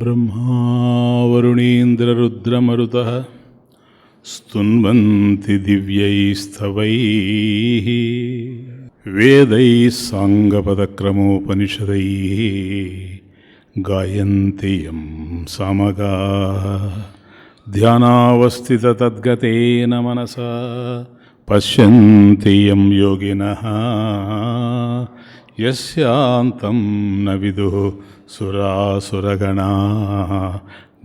ब्रह्मावरुणीन्द्ररुद्रमरुतः स्तुन्वन्ति दिव्यैस्तवैः वेदैः साङ्गपदक्रमोपनिषदैः गायन्ति यं सामगाः ध्यानावस्थिततद्गतेन मनसा पश्यन्ति यं योगिनः यस्यान्तं न विदुः सुरासुरगणाः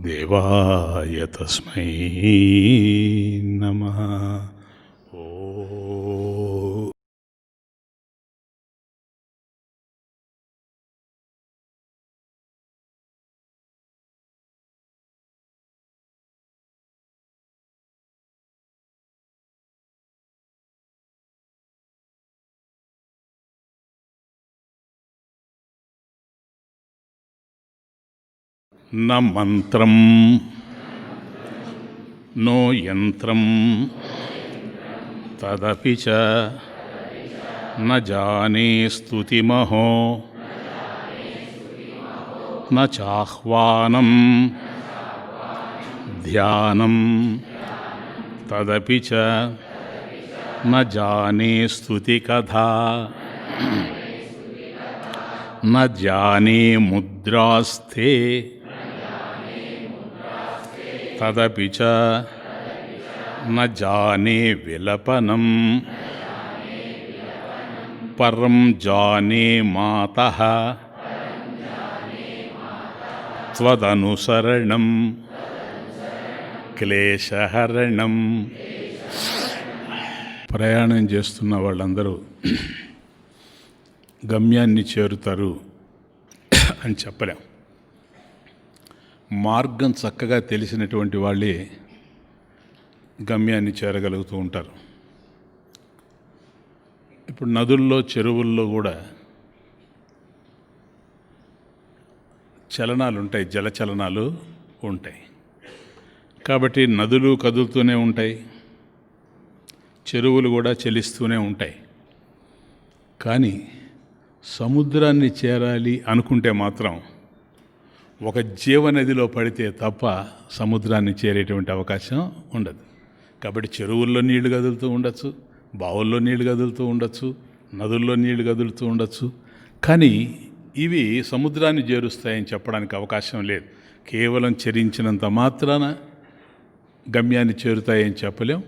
देवाय तस्मै नमः। न మంత్రం నో యంత్రం తదపి చ న జానే స్తుతిమహో న చాహ్వానం ధ్యానం తదపి చ న జానే స్తుతికథా న జానే ముద్రాస్తే తదపి చ న జానే విలపనం పరం జానే మాతః త్వదనుసరణం క్లేశహరణం. ప్రయాణం చేస్తున్న వాళ్ళందరూ గమ్యాన్ని చేరుతారు అని చెప్పలేం. మార్గం చక్కగా తెలిసినటువంటి వాళ్ళే గమ్యాన్ని చేరగలుగుతూ ఉంటారు. ఇప్పుడు నదుల్లో చెరువుల్లో కూడా చలనాలు ఉంటాయి, జలచలనాలు ఉంటాయి. కాబట్టి నదులు కదులుతూనే ఉంటాయి, చెరువులు కూడా చలిస్తూనే ఉంటాయి. కానీ సముద్రాన్ని చేరాలి అనుకుంటే మాత్రం ఒక జీవనదిలో పడితే తప్ప సముద్రాన్ని చేరేటువంటి అవకాశం ఉండదు. కాబట్టి చెరువుల్లో నీళ్లు కదులుతూ ఉండొచ్చు, బావుల్లో నీళ్లు కదులుతూ ఉండొచ్చు, నదుల్లో నీళ్లు కదులుతూ ఉండొచ్చు. కానీ ఇవి సముద్రాన్ని చేరుస్తాయని చెప్పడానికి అవకాశం లేదు. కేవలం చరించినంత మాత్రాన గమ్యాన్ని చేరుతాయని చెప్పలేం.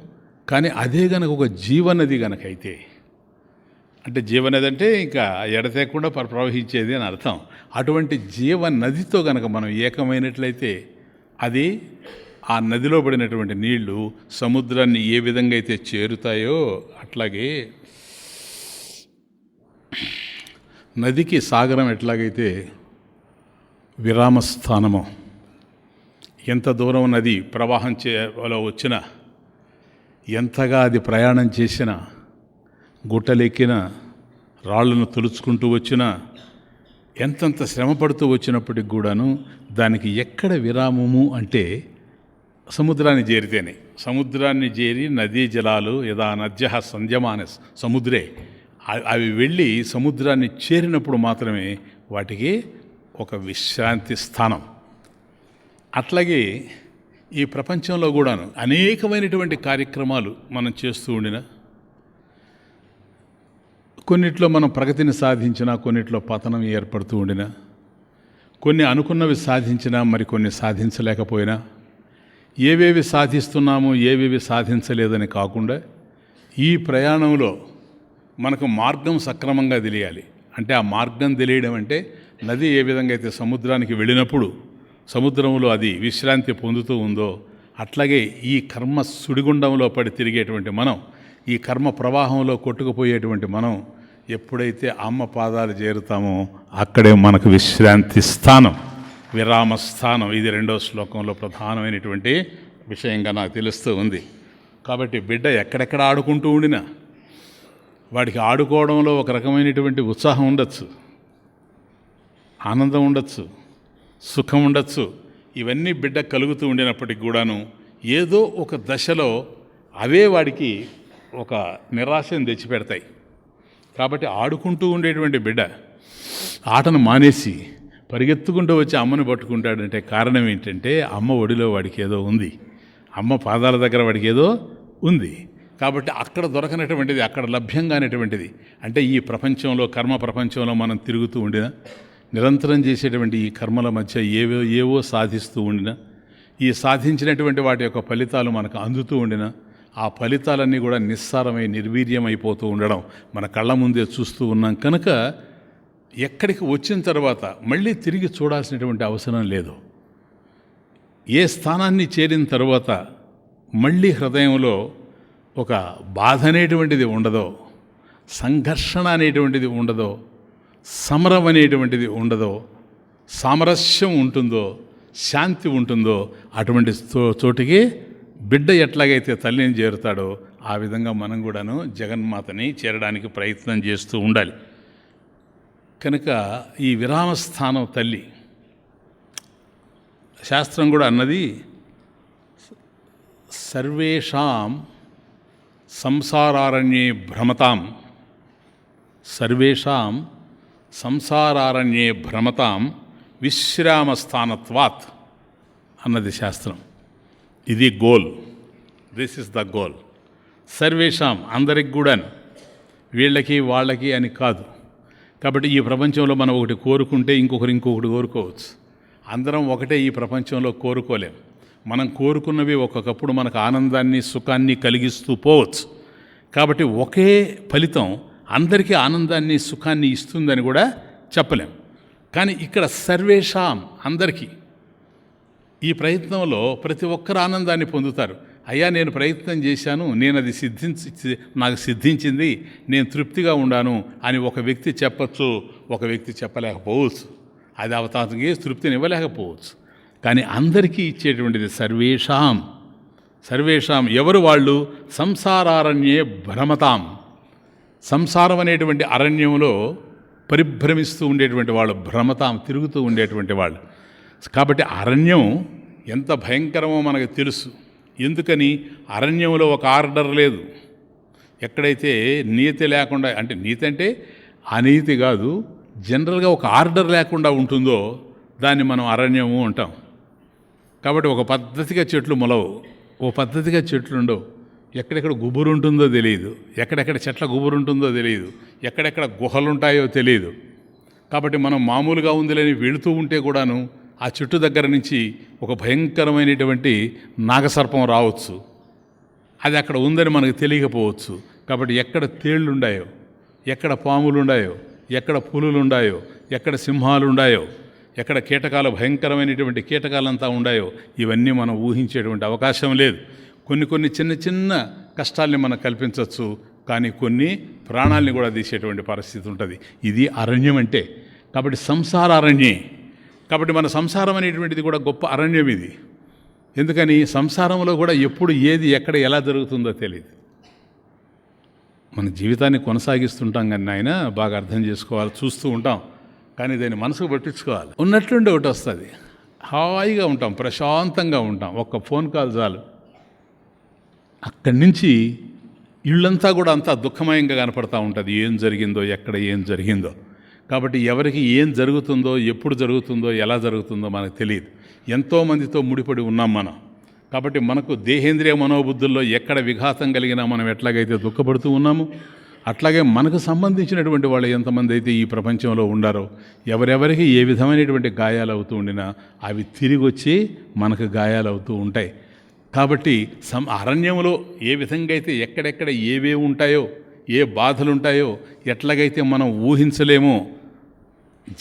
కానీ అదే గనక ఒక జీవనది గనక అయితే, అంటే జీవనది అంటే ఇంకా ఎడతెగకుండా ప్రవహించేది అని అర్థం. అటువంటి జీవనదితో గనక మనం ఏకమైనట్లయితే అది ఆ నదిలో పడినటువంటి నీళ్లు సముద్రాన్ని ఏ విధంగా అయితే చేరుతాయో అట్లాగే నదికి సాగరం ఎట్లాగైతే విరామస్థానమో, ఎంత దూరం నది ప్రవాహం వచ్చినా, ఎంతగా అది ప్రయాణం చేసినా, గుట్టలెక్కినా, రాళ్ళను తొలుచుకుంటూ వచ్చినా, ఎంతంత శ్రమ పడుతూ వచ్చినప్పటికి కూడాను దానికి ఎక్కడ విరామము అంటే సముద్రాన్ని చేరితేనే. సముద్రాన్ని చేరి నదీ జలాలు యదా నద్య సంధ్యమాన సముద్రే, అవి వెళ్ళి సముద్రాన్ని చేరినప్పుడు మాత్రమే వాటికి ఒక విశ్రాంతి స్థానం. అట్లాగే ఈ ప్రపంచంలో కూడాను అనేకమైనటువంటి కార్యక్రమాలు మనం చేస్తూ ఉండిన, కొన్నిట్లో మనం ప్రగతిని సాధించినా కొన్నిట్లో పతనం ఏర్పడుతూ ఉండిన, కొన్ని అనుకున్నవి సాధించినా మరికొన్ని సాధించలేకపోయినా, ఏవేవి సాధిస్తున్నామో ఏవేవి సాధించలేదని కాకుండా ఈ ప్రయాణంలో మనకు మార్గం సక్రమంగా తెలియాలి. అంటే ఆ మార్గం తెలియడం అంటే నది ఏ విధంగా అయితే సముద్రానికి వెళ్ళినప్పుడు సముద్రంలో అది విశ్రాంతి పొందుతూ ఉందో, అట్లాగే ఈ కర్మ సుడిగుండంలో పడి తిరిగేటువంటి మనం, ఈ కర్మ ప్రవాహంలో కొట్టుకుపోయేటువంటి మనం ఎప్పుడైతే అమ్మ పాదాలు చేరుతామో అక్కడే మనకు విశ్రాంతి స్థానం, విరామ స్థానం. ఇది 2వ శ్లోకంలో ప్రధానమైనటువంటి విషయంగా నాకు తెలుస్తూ ఉంది. కాబట్టి బిడ్డ ఎక్కడెక్కడ ఆడుకుంటూ ఉండినా వాడికి ఆడుకోవడంలో ఒక రకమైనటువంటి ఉత్సాహం ఉండొచ్చు, ఆనందం ఉండొచ్చు, సుఖం ఉండొచ్చు. ఇవన్నీ బిడ్డ కలుగుతూ ఉండినప్పటికి కూడాను ఏదో ఒక దశలో అవే వాడికి ఒక నిరాశను తెచ్చిపెడతాయి. కాబట్టి ఆడుకుంటూ ఉండేటువంటి బిడ్డ ఆటను మానేసి పరిగెత్తుకుంటూ వచ్చి అమ్మని పట్టుకుంటాడంటే కారణం ఏంటంటే అమ్మ ఒడిలో వాడికి ఏదో ఉంది, అమ్మ పాదాల దగ్గర వాడికి ఏదో ఉంది. కాబట్టి అక్కడ దొరకనటువంటిది, అక్కడ లభ్యం కానిటువంటిది, అంటే ఈ ప్రపంచంలో కర్మ ప్రపంచంలో మనం తిరుగుతూ ఉండిన, నిరంతరం చేసేటువంటి ఈ కర్మల మధ్య ఏవో సాధిస్తూ ఉండిన, ఈ సాధించినటువంటి వాటి యొక్క ఫలితాలు మనకు అందుతూ ఉండిన, ఆ ఫలితాలన్నీ కూడా నిస్సారమై నిర్వీర్యమైపోతూ ఉండడం మన కళ్ళ ముందే చూస్తూ ఉన్నాం. కనుక ఎక్కడికి వచ్చిన తర్వాత మళ్ళీ తిరిగి చూడాల్సినటువంటి అవసరం లేదు. ఏ స్థానాన్ని చేరిన తర్వాత మళ్ళీ హృదయంలో ఒక బాధ అనేటువంటిది ఉండదో, సంఘర్షణ అనేటువంటిది ఉండదో, సమరం అనేటువంటిది ఉండదో, సామరస్యం ఉంటుందో, శాంతి ఉంటుందో, అటువంటి చోటికి బిడ్డ ఎట్లాగైతే తల్లిని చేరుతాడో ఆ విధంగా మనం కూడాను జగన్మాతని చేరడానికి ప్రయత్నం చేస్తూ ఉండాలి. కనుక ఈ విరామస్థానం తల్లి. శాస్త్రం కూడా అన్నది సర్వేషాం సంసారారణ్యే భ్రమతాం, సర్వేషాం సంసారారణ్యే భ్రమతాం విశ్రామస్థానత్వాత్ అన్నది శాస్త్రం. ఇది goal, this is the goal. సర్వేషాం అందరికి కూడా, వీళ్ళకి వాళ్ళకి అని కాదు. కాబట్టి ఈ ప్రపంచంలో మనం ఒకటి కోరుకుంటే ఇంకొకటి కోరుకోవచ్చు. అందరం ఒకటే ఈ ప్రపంచంలో కోరుకోలేం. మనం కోరుకున్నవి ఒక్కొక్కప్పుడు మనకు ఆనందాన్ని సుఖాన్ని కలిగిస్తూ పోవచ్చు. కాబట్టి ఒకే ఫలితం అందరికీ ఆనందాన్ని సుఖాన్ని ఇస్తుందని కూడా చెప్పలేం. కానీ ఇక్కడ సర్వేషాం అందరికీ ఈ ప్రయత్నంలో ప్రతి ఒక్కరు ఆనందాన్ని పొందుతారు. అయ్యా నేను ప్రయత్నం చేశాను, నేను అది నాకు సిద్ధించింది, నేను తృప్తిగా ఉండాను అని ఒక వ్యక్తి చెప్పచ్చు, ఒక వ్యక్తి చెప్పలేకపోవచ్చు. అది అవతానికి తృప్తిని ఇవ్వలేకపోవచ్చు. కానీ అందరికీ ఇచ్చేటువంటిది సర్వేషాం. సర్వేషాం ఎవరు వాళ్ళు? సంసారారణ్యే భ్రమతాం, సంసారం అనేటువంటి అరణ్యంలో పరిభ్రమిస్తూ ఉండేటువంటి వాళ్ళు, భ్రమతాం తిరుగుతూ ఉండేటువంటి వాళ్ళు. కాబట్టి అరణ్యం ఎంత భయంకరమో మనకు తెలుసు. ఎందుకని? అరణ్యంలో ఒక ఆర్డర్ లేదు. ఎక్కడైతే నీతి లేకుండా, అంటే నీతి అంటే అనీతి కాదు, జనరల్గా ఒక ఆర్డర్ లేకుండా ఉంటుందో దాన్ని మనం అరణ్యము అంటాం. కాబట్టి ఒక పద్ధతిగా చెట్లు మొలవు, ఓ పద్ధతిగా చెట్లు ఉండవు. ఎక్కడెక్కడ గుబురు ఉంటుందో తెలియదు, ఎక్కడెక్కడ చెట్ల గుబురు ఉంటుందో తెలియదు, ఎక్కడెక్కడ గుహలు ఉంటాయో తెలియదు. కాబట్టి మనం మామూలుగా ఉందిలేని వెళుతూ ఉంటే కూడాను ఆ చెట్టు దగ్గర నుంచి ఒక భయంకరమైనటువంటి నాగసర్పం రావచ్చు. అది అక్కడ ఉందని మనకు తెలియకపోవచ్చు. కాబట్టి ఎక్కడ తేళ్ళు ఉన్నాయో, ఎక్కడ పాములు ఉన్నాయో, ఎక్కడ పులులు ఉన్నాయో, ఎక్కడ సింహాలు ఉన్నాయో, ఎక్కడ కీటకాలు భయంకరమైనటువంటి కీటకాలంతా ఉన్నాయో ఇవన్నీ మనం ఊహించేటువంటి అవకాశం లేదు. కొన్ని చిన్న చిన్న కష్టాల్ని మనం కల్పించవచ్చు, కానీ కొన్ని ప్రాణాలని కూడా తీసేటువంటి పరిస్థితి ఉంటుంది. ఇది అరణ్యం అంటే. కాబట్టి సంసార అరణ్యే. కాబట్టి మన సంసారం అనేటువంటిది కూడా గొప్ప అరణ్యం ఇది. ఎందుకని? సంసారంలో కూడా ఎప్పుడు ఏది ఎక్కడ ఎలా జరుగుతుందో తెలియదు. మన జీవితాన్ని కొనసాగిస్తుంటాం కానీ నాయన బాగా అర్థం చేసుకోవాలి, చూస్తూ ఉంటాం కానీ దాన్ని మనసుకు పట్టించుకోవాలి. ఉన్నట్లుండి ఒకటి వస్తుంది, హాయిగా ఉంటాం, ప్రశాంతంగా ఉంటాం. ఒక్క ఫోన్ కాల్ చాలు, అక్కడి నుంచి ఇళ్ళంతా కూడా అంతా దుఃఖమయంగా కనపడతా ఉంటుంది. ఏం జరిగిందో, ఎక్కడ ఏం జరిగిందో. కాబట్టి ఎవరికి ఏం జరుగుతుందో, ఎప్పుడు జరుగుతుందో, ఎలా జరుగుతుందో మనకు తెలియదు. ఎంతోమందితో ముడిపడి ఉన్నాం మనం. కాబట్టి మనకు దేహేంద్రియ మనోబుద్ధుల్లో ఎక్కడ విఘాతం కలిగినా మనం ఎట్లాగైతే దుఃఖపడుతూ ఉన్నాము, అట్లాగే మనకు సంబంధించినటువంటి వాళ్ళు ఎంతమంది అయితే ఈ ప్రపంచంలో ఉండారో, ఎవరెవరికి ఏ విధమైనటువంటి గాయాలు అవుతూ ఉండినా అవి తిరిగి వచ్చి మనకు గాయాలు అవుతూ ఉంటాయి. కాబట్టి అరణ్యంలో ఏ విధంగా అయితే ఎక్కడెక్కడ ఏవేవి ఉంటాయో, ఏ బాధలు ఉంటాయో, ఎట్లాగైతే మనం ఊహించలేమో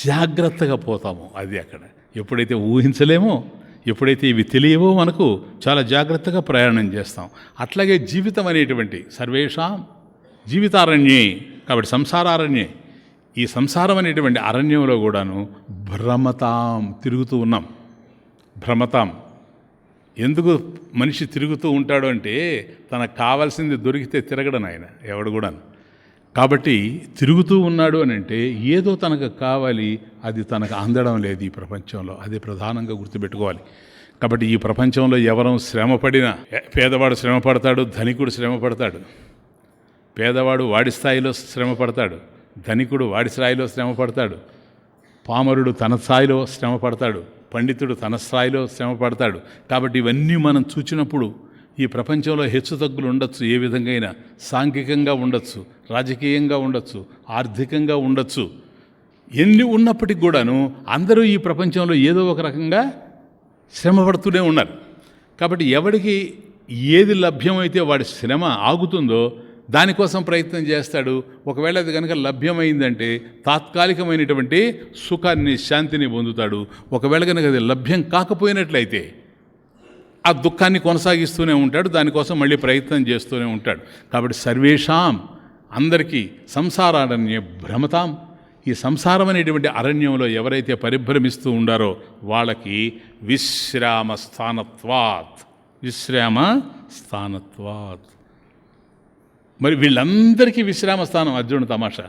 జాగ్రత్తగా పోతామో, అది అక్కడ ఎప్పుడైతే ఊహించలేమో, ఎప్పుడైతే ఇవి తెలియవో మనకు చాలా జాగ్రత్తగా ప్రయాణం చేస్తాం. అట్లాగే జీవితం అనేటువంటి సర్వేషాం జీవితారణ్యే, కాబట్టి సంసారారణ్యే, ఈ సంసారం అనేటువంటి అరణ్యంలో కూడాను భ్రమతాం తిరుగుతూ ఉన్నాం. భ్రమతాం ఎందుకు మనిషి తిరుగుతూ ఉంటాడు అంటే తనకు కావాల్సింది దొరికితే తిరగడం ఆయన ఎవడు కూడా. కాబట్టి తిరుగుతూ ఉన్నాడు అని అంటే ఏదో తనకు కావాలి, అది తనకు అందడం లేదు ఈ ప్రపంచంలో. అది ప్రధానంగా గుర్తుపెట్టుకోవాలి. కాబట్టి ఈ ప్రపంచంలో ఎవరం శ్రమపడినా, పేదవాడు శ్రమ పడతాడు, ధనికుడు శ్రమ పడతాడు. పేదవాడు వాడి స్థాయిలో శ్రమ పడతాడు, ధనికుడు వాడి స్థాయిలో శ్రమ పడతాడు, పామరుడు తన స్థాయిలో శ్రమ పడతాడు, పండితుడు తన స్థాయిలో శ్రమ పడతాడు. కాబట్టి ఇవన్నీ మనం చూచినప్పుడు ఈ ప్రపంచంలో హెచ్చుతగ్గులు ఉండొచ్చు, ఏ విధంగా అయినా సాంఘికంగా ఉండొచ్చు, రాజకీయంగా ఉండొచ్చు, ఆర్థికంగా ఉండొచ్చు. ఎన్ని ఉన్నప్పటికి కూడాను అందరూ ఈ ప్రపంచంలో ఏదో ఒక రకంగా శ్రమ పడుతూనే ఉన్నారు. కాబట్టి ఎవడికి ఏది లభ్యమైతే వాడి శ్రమ ఆగుతుందో దానికోసం ప్రయత్నం చేస్తాడు. ఒకవేళ అది కనుక లభ్యమైందంటే తాత్కాలికమైనటువంటి సుఖాన్ని, శాంతిని పొందుతాడు. ఒకవేళ కనుక అది లభ్యం కాకపోయినట్లయితే ఆ దుఃఖాన్ని కొనసాగిస్తూనే ఉంటాడు, దానికోసం మళ్ళీ ప్రయత్నం చేస్తూనే ఉంటాడు. కాబట్టి సర్వేషాం అందరికీ సంసారారణ్య భ్రమతాం, ఈ సంసారం అనేటువంటి అరణ్యంలో ఎవరైతే పరిభ్రమిస్తూ ఉండారో వాళ్ళకి విశ్రామ స్థానత్వాత్, విశ్రామ స్థానత్వాత్. మరి వీళ్ళందరికీ విశ్రామ స్థానం. అర్జునుడు తమాషా,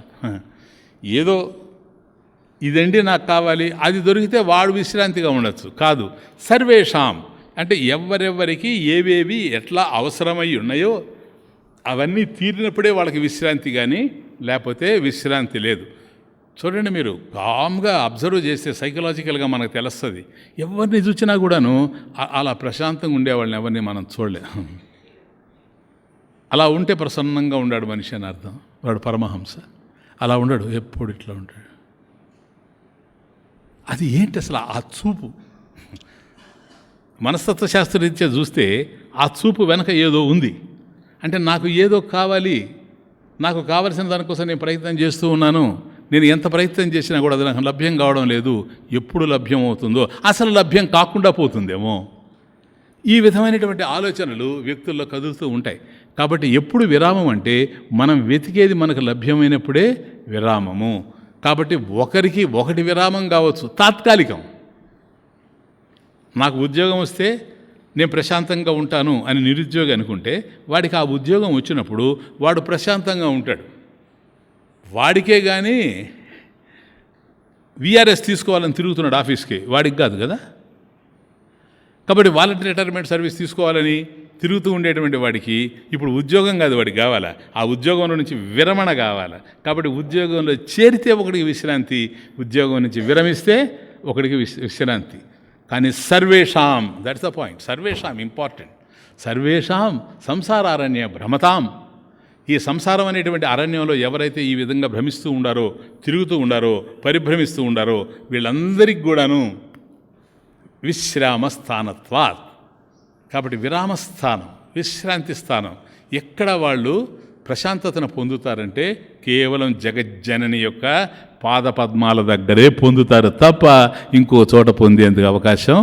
ఏదో ఇదండి నాకు కావాలి, అది దొరికితే వాడు విశ్రాంతిగా ఉండొచ్చు కాదు. సర్వేషాం అంటే ఎవరెవరికి ఏవేవి ఎట్లా అవసరమై ఉన్నాయో అవన్నీ తీరినప్పుడే వాళ్ళకి విశ్రాంతి, కానీ లేకపోతే విశ్రాంతి లేదు. చూడండి, మీరు కామ్గా అబ్జర్వ్ చేస్తే సైకలాజికల్గా మనకు తెలుస్తుంది. ఎవరిని చూసినా కూడాను అలా ప్రశాంతంగా ఉండేవాళ్ళని ఎవరిని మనం చూడలేము. అలా ఉంటే ప్రసన్నంగా ఉన్నాడు మనిషి అని అర్థం. వాడు పరమహంస. అలా ఉండడు, ఎప్పుడు ఇట్లా ఉంటాడు. అది ఏంటి అసలు ఆ చూపు? మనస్తత్వశాస్త్రరీత్యా చూస్తే ఆ చూపు వెనక ఏదో ఉంది. అంటే నాకు ఏదో కావాలి, నాకు కావలసిన దానికోసం నేను ప్రయత్నం చేస్తూ ఉన్నాను, నేను ఎంత ప్రయత్నం చేసినా కూడా అది నాకు లభ్యం కావడం లేదు. ఎప్పుడు లభ్యం అవుతుందో, అసలు లభ్యం కాకుండా పోతుందేమో, ఈ విధమైనటువంటి ఆలోచనలు వ్యక్తుల్లో కదులుతూ ఉంటాయి. కాబట్టి ఎప్పుడు విరామం అంటే మనం వెతికేది మనకు లభ్యమైనప్పుడే విరామము. కాబట్టి ఒకరికి ఒకటి విరామం కావచ్చు, తాత్కాలికం. నాకు ఉద్యోగం వస్తే నేను ప్రశాంతంగా ఉంటాను అని నిరుద్యోగి అనుకుంటే వాడికి ఆ ఉద్యోగం వచ్చినప్పుడు వాడు ప్రశాంతంగా ఉంటాడు. వాడికే కానీ విఆర్ఎస్ తీసుకోవాలని తిరుగుతున్నాడు ఆఫీస్కి, వాడికి కాదు కదా. కాబట్టి వాలంటీర్ రిటైర్మెంట్ సర్వీస్ తీసుకోవాలని తిరుగుతూ ఉండేటువంటి వాడికి ఇప్పుడు ఉద్యోగం కాదు వాడికి కావాలా, ఆ ఉద్యోగంలో నుంచి విరమణ కావాలా. కాబట్టి ఉద్యోగంలో చేరితే ఒకడికి విశ్రాంతి, ఉద్యోగం నుంచి విరమిస్తే ఒకడికి విశ్రాంతి. కానీ సర్వేషాం, దట్స్ ద పాయింట్, సర్వేషాం ఇంపార్టెంట్. సర్వేషాం సంసారారణ్య భ్రమతాం, ఈ సంసారం అనేటువంటి అరణ్యంలో ఎవరైతే ఈ విధంగా భ్రమిస్తూ ఉండారో, తిరుగుతూ ఉండారో, పరిభ్రమిస్తూ ఉండారో వీళ్ళందరికీ కూడాను విశ్రామస్థానత్వాత్. కాబట్టి విరామస్థానం, విశ్రాంతి స్థానం. ఎక్కడ వాళ్ళు ప్రశాంతతను పొందుతారంటే కేవలం జగజ్జనని యొక్క పాదపద్మాల దగ్గరే పొందుతారు తప్ప ఇంకో చోట పొందేందుకు అవకాశం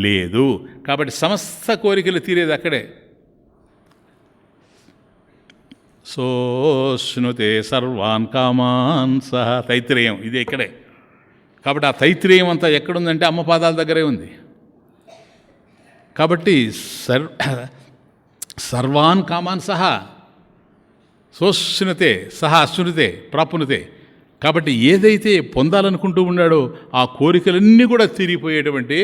లేదు. కాబట్టి సమస్త కోరికలు తీరేది అక్కడే. సోష్ణుతే సర్వాన్ కామాన్ సహ, తైత్రేయం ఇది ఇక్కడే. కాబట్టి ఆ తైత్రేయం అంతా ఎక్కడుందంటే అమ్మ పాదాల దగ్గరే ఉంది. కాబట్టి సర్వాన్ కామాన్ సహా, సోష్ణుతే సహా అశ్నుతే ప్రాప్నుతే. కాబట్టి ఏదైతే పొందాలనుకుంటూ ఉన్నాడో ఆ కోరికలన్నీ కూడా తీరిపోయేటువంటి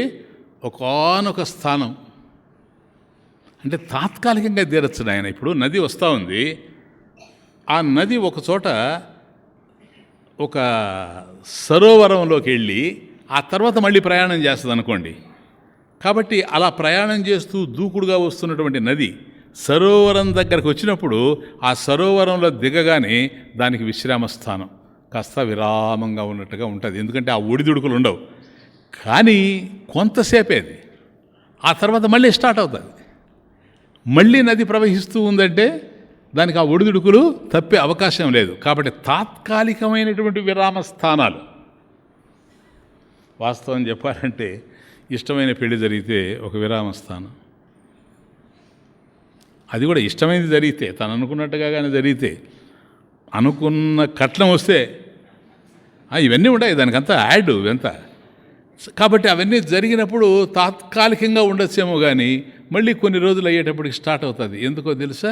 ఒకానొక స్థానం. అంటే తాత్కాలికంగా తీరచ్చు ఆయన. ఇప్పుడు నది వస్తూ ఉంది, ఆ నది ఒక చోట ఒక సరోవరంలోకి వెళ్ళి ఆ తర్వాత మళ్ళీ ప్రయాణం చేస్తుంది అనుకోండి. కాబట్టి అలా ప్రయాణం చేస్తూ దూకుడుగా వస్తున్నటువంటి నది సరోవరం దగ్గరకు వచ్చినప్పుడు ఆ సరోవరంలో దిగగానే దానికి విశ్రామ స్థానం కాస్త విరామంగా ఉన్నట్టుగా ఉంటుంది. ఎందుకంటే ఆ ఒడిదుడుకులు ఉండవు. కానీ కొంతసేపేది, ఆ తర్వాత మళ్ళీ స్టార్ట్ అవుతుంది. మళ్ళీ నది ప్రవహిస్తూ ఉందంటే దానికి ఆ ఒడిదుడుకులు తప్పే అవకాశం లేదు. కాబట్టి తాత్కాలికమైనటువంటి విరామ స్థానాలు. వాస్తవం చెప్పాలంటే ఇష్టమైన పెళ్లి జరిగితే ఒక విరామ స్థానం, అది కూడా ఇష్టమైనది జరిగితే, తను అనుకున్నట్టుగా కానీ జరిగితే, అనుకున్న కట్నం వస్తే ఇవన్నీ ఉంటాయి, దానికంతా యాడ్ ఇవంతా. కాబట్టి అవన్నీ జరిగినప్పుడు తాత్కాలికంగా ఉండొచ్చేమో కానీ మళ్ళీ కొన్ని రోజులు అయ్యేటప్పటికి స్టార్ట్ అవుతుంది. ఎందుకో తెలుసా?